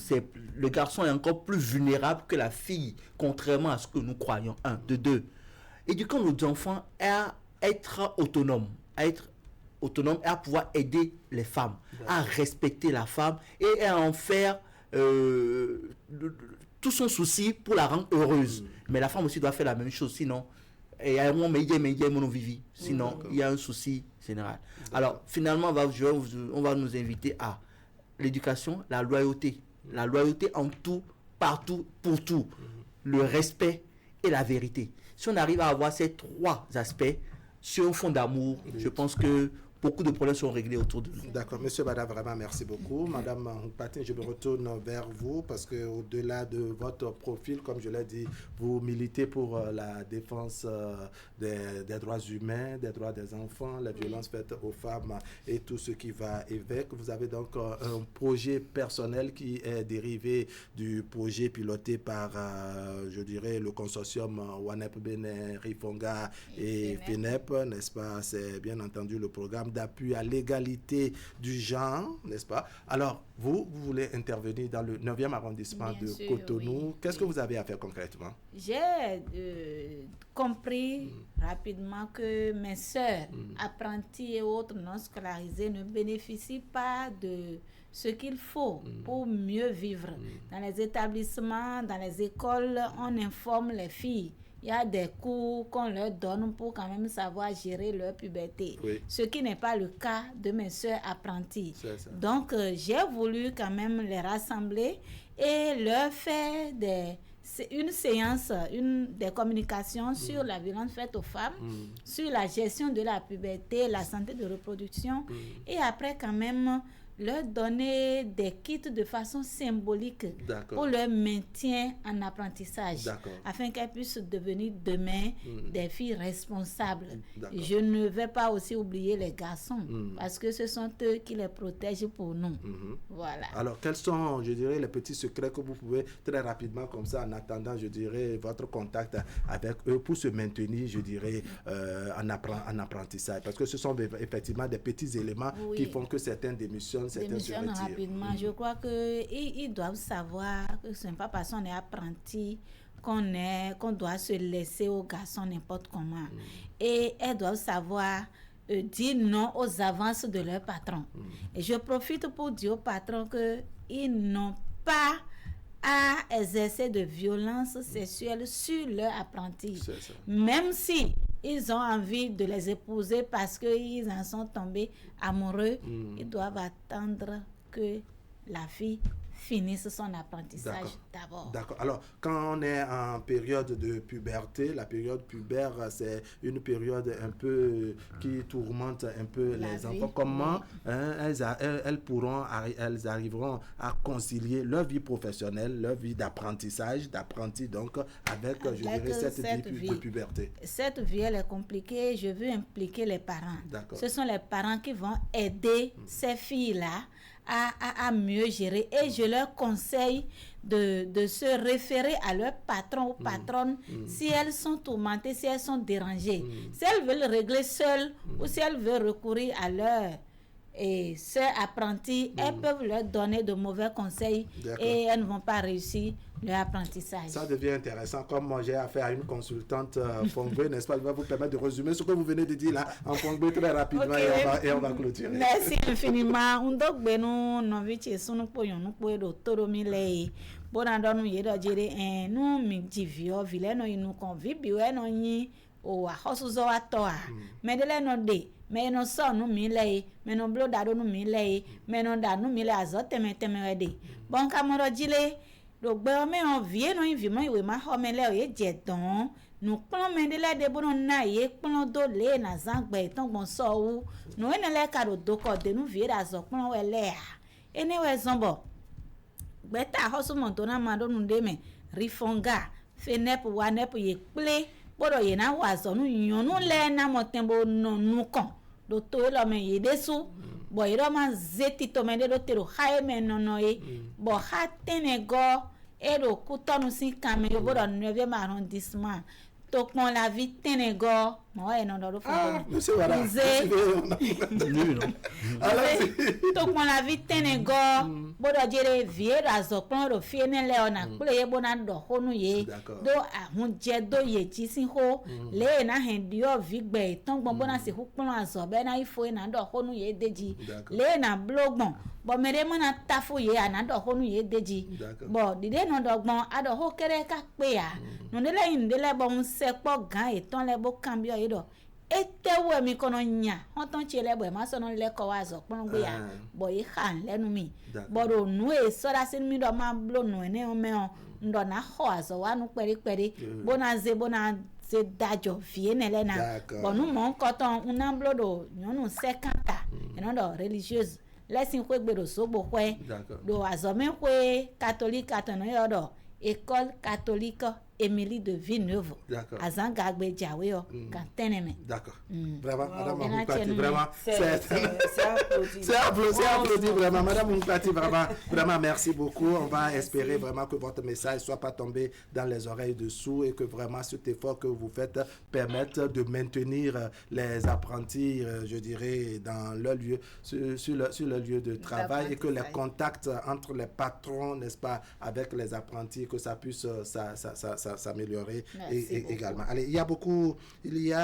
S2: le garçon est encore plus vulnérable que la fille, contrairement à ce que nous croyons. De deux, éduquons nos enfants à être autonomes, et à pouvoir aider les femmes, à respecter la femme et à en faire tout son souci pour la rendre heureuse. Mais la femme aussi doit faire la même chose, sinon, il y a un souci général. Alors, finalement, on va nous inviter à l'éducation, la loyauté en tout, partout, pour tout, le respect et la vérité. Si on arrive à avoir ces trois aspects sur un fond d'amour, je pense que beaucoup de problèmes sont réglés autour de nous.
S1: D'accord. Monsieur Bada, vraiment merci beaucoup. Madame Patin, je me retourne vers vous parce qu'au-delà de votre profil, comme je l'ai dit, vous militez pour la défense des droits humains, des droits des enfants, les violences faites aux femmes et tout ce qui va avec. Vous avez donc un projet personnel qui est dérivé du projet piloté par, je dirais, le consortium WANEP Bénin, Rifonga et FINEP, n'est-ce pas? C'est bien entendu le programme d'appui à l'égalité du genre, n'est-ce pas? Alors, vous voulez intervenir dans le 9e arrondissement
S4: Bien
S1: de
S4: sûr,
S1: Cotonou.
S4: Oui.
S1: Qu'est-ce que vous avez à faire concrètement?
S4: J'ai compris rapidement que mes sœurs, apprentis et autres non scolarisés, ne bénéficient pas de ce qu'il faut pour mieux vivre. Dans les établissements, dans les écoles, on informe les filles. Il y a des cours qu'on leur donne pour quand même savoir gérer leur puberté.
S1: Oui.
S4: Ce qui n'est pas le cas de mes sœurs apprenties.
S1: C'est ça.
S4: Donc, j'ai voulu quand même les rassembler et leur faire une séance, des communications sur la violence faite aux femmes, sur la gestion de la puberté, la santé de reproduction, et après quand même leur donner des kits de façon symbolique pour leur maintien en apprentissage, afin qu'elles puissent devenir demain des filles responsables. Je ne vais pas aussi oublier les garçons, parce que ce sont eux qui les protègent pour nous. Voilà.
S1: Alors, quels sont, je dirais, les petits secrets que vous pouvez très rapidement, comme ça, en attendant, je dirais, votre contact avec eux pour se maintenir, je dirais, en apprentissage? Parce que ce sont effectivement des petits éléments qui font que certaines démissionnent, certaines se retirent.
S4: Rapidement. Je crois qu'ils doivent savoir que ce n'est pas parce qu'on est apprenti qu'on doit se laisser aux garçons n'importe comment. Et elles doivent savoir dire non aux avances de leur patron. Et je profite pour dire aux patrons qu'ils n'ont pas à exercer de violence sexuelle sur leurs apprentis. Même si ils ont envie de les épouser parce qu'ils en sont tombés amoureux, ils doivent attendre que la fille finisse son apprentissage d'abord.
S1: D'accord. Alors, quand on est en période de puberté, la période pubère, c'est une période un peu qui tourmente un peu les enfants. Comment elles arriveront à concilier leur vie professionnelle, leur vie d'apprentissage, d'apprenti, donc, avec je dirais, cette vie de puberté?
S4: Cette vie, elle est compliquée. Je veux impliquer les parents. Ce sont les parents qui vont aider ces filles-là à mieux gérer, et je leur conseille de se référer à leur patron ou patronne si elles sont tourmentées, si elles sont dérangées, si elles veulent régler seules ou si elles veulent recourir à leur sœurs apprentis, elles peuvent leur donner de mauvais conseils et elles ne vont pas réussir leur apprentissage.
S1: Ça devient intéressant. Comme moi j'ai affaire à une consultante Fongbé, n'est-ce pas? Elle va vous permettre de résumer ce que vous venez de dire là en Fongbé très rapidement et on va clôturer.
S4: Merci infiniment. On doit nous novice sunu poyon nous pouvons docteur Milei. Bon dans nous yédo dire nous mi divio vile no inu convibi we no yin o a hosuzo atoa. Mais de le no de mais no so no Milei, mais no blo dado no Milei, mais no da no Milei azote meteme wede. Bon kamoro jile donc ben mais on vient non inviment we ma homele o ye jedon nous plan mendele de bon na ye plan do le na zangbe ton bon so wu no ene le ka do ko de nou vie azo plan we le ene we zombo beta hoso montona mando nu de me rifonga FINEP WANEP ye ple bodo ye na wazo nu yonu le na motembo no nu kon do to lo me ye desu bo iro man zeti to mende do tero hae me no ye bo ha tenego ero kutonu si kame yo bodo 9e arrondissement to kon la vie tenego mo e no do fo
S1: monsieur voilà
S4: to kon la vie tenego bodo jere vie razo kon ro fie ne le ona kule ye bona do honu ye do ahun je do ye ti sin ho le na hen dio vigbe ton gbon bona se hu pon azo be na ifo na do honu ye deji le na blogbon bo mere mo na tafu ye ana do honu ye deji bo dide no do gbon ado ho kere ka pe ya no le yin de le bo un se po gan e ton le bo cambio ye do etewo mi kono nya won ton che le bo ma so no le ko wa zo pon gbe ya bo yi han lenu mi bo ro nu e so da sin mi do ma blo nu ne o me o ndo na ho azo wa nu peri bona ze bona c'est d'ajo vienelena bon nous mon coton un amblodo nous 50 et non religieuse laissez quoi bedo sobo quoi do azome quoi catholique atano yodo école catholique Émilie de Villeneuve.
S1: D'accord.
S4: Azangagbe Djaweo, Kanteneme.
S1: D'accord. Vraiment, Madame
S4: Wow.
S1: Moukati, vraiment.
S3: C'est
S1: applaudi, vraiment. Madame Moukati, vraiment, merci beaucoup. On va espérer vraiment que votre message ne soit pas tombé dans les oreilles dessous et que vraiment cet effort que vous faites permette de maintenir les apprentis, je dirais, dans leur lieu, sur le lieu de travail et que les contacts entre les patrons, n'est-ce pas, avec les apprentis, que ça puisse s'améliorer également. Allez, il y a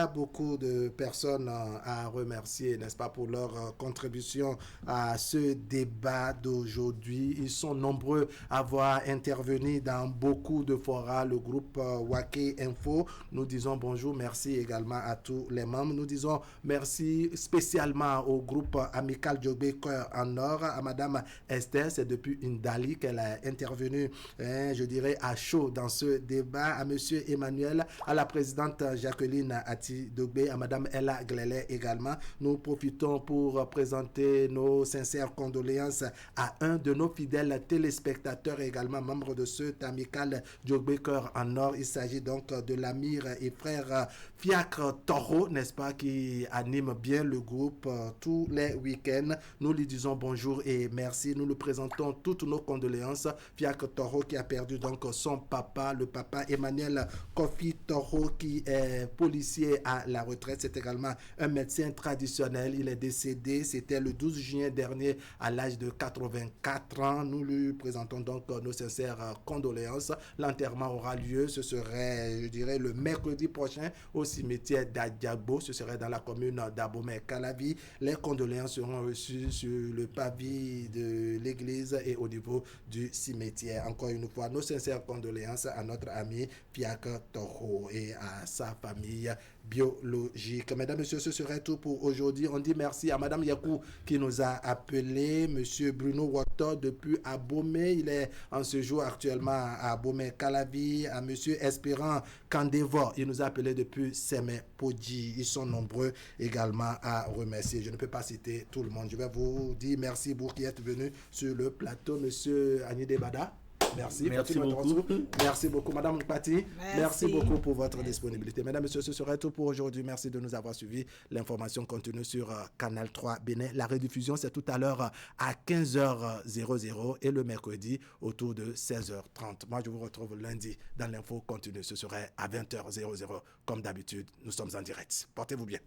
S1: beaucoup de personnes à remercier, n'est-ce pas, pour leur contribution à ce débat d'aujourd'hui. Ils sont nombreux à avoir intervenu dans beaucoup de forats. Le groupe Waké Info, nous disons bonjour, merci également à tous les membres. Nous disons merci spécialement au groupe amical Djogbe Cœur en Or, à Madame Esther, c'est depuis Indali qu'elle a intervenu, je dirais, à chaud dans ce débat, à Monsieur Emmanuel, à la présidente Jacqueline Ati-Dogbe, à Madame Ella Glele également. Nous profitons pour présenter nos sincères condoléances à un de nos fidèles téléspectateurs également, membre de ce amical Djogbe Cœur en Or. Il s'agit donc de l'amir et frère Fiacre Toro, n'est-ce pas, qui anime bien le groupe tous les week-ends. Nous lui disons bonjour et merci. Nous lui présentons toutes nos condoléances. Fiacre Toro qui a perdu donc son papa, le papa Emmanuel Kofi Toro, qui est policier à la retraite. C'est également un médecin traditionnel. Il est décédé, c'était le 12 juin dernier à l'âge de 84 ans. Nous lui présentons donc nos sincères condoléances. L'enterrement aura lieu, ce serait, je dirais, le mercredi prochain au cimetière d'Adiagbo. Ce serait dans la commune d'Abomey-Calavi. Les condoléances seront reçues sur le pavé de l'église et au niveau du cimetière. Encore une fois, nos sincères condoléances à notre ami Fiacre Toro et à sa famille biologique. Mesdames, Messieurs, ce serait tout pour aujourd'hui. On dit merci à Madame Yakou qui nous a appelé, Monsieur Bruno Water depuis Abomey. Il est en séjour actuellement à Abomey-Calavi, à Monsieur Espérant Kandevo. Il nous a appelé depuis Semé-Podji. Ils sont nombreux également à remercier. Je ne peux pas citer tout le monde. Je vais vous dire merci pour qui êtes venu sur le plateau. Monsieur Agnide Bada. Merci beaucoup. Merci beaucoup, Madame Moukati. Merci beaucoup pour votre disponibilité. Mesdames, Messieurs, ce serait tout pour aujourd'hui. Merci de nous avoir suivis. L'information continue sur Canal 3 Bénin. La rediffusion, c'est tout à l'heure à 15h00 et le mercredi autour de 16h30. Moi, je vous retrouve lundi dans l'info continue. Ce serait à 20h00. Comme d'habitude, nous sommes en direct. Portez-vous bien.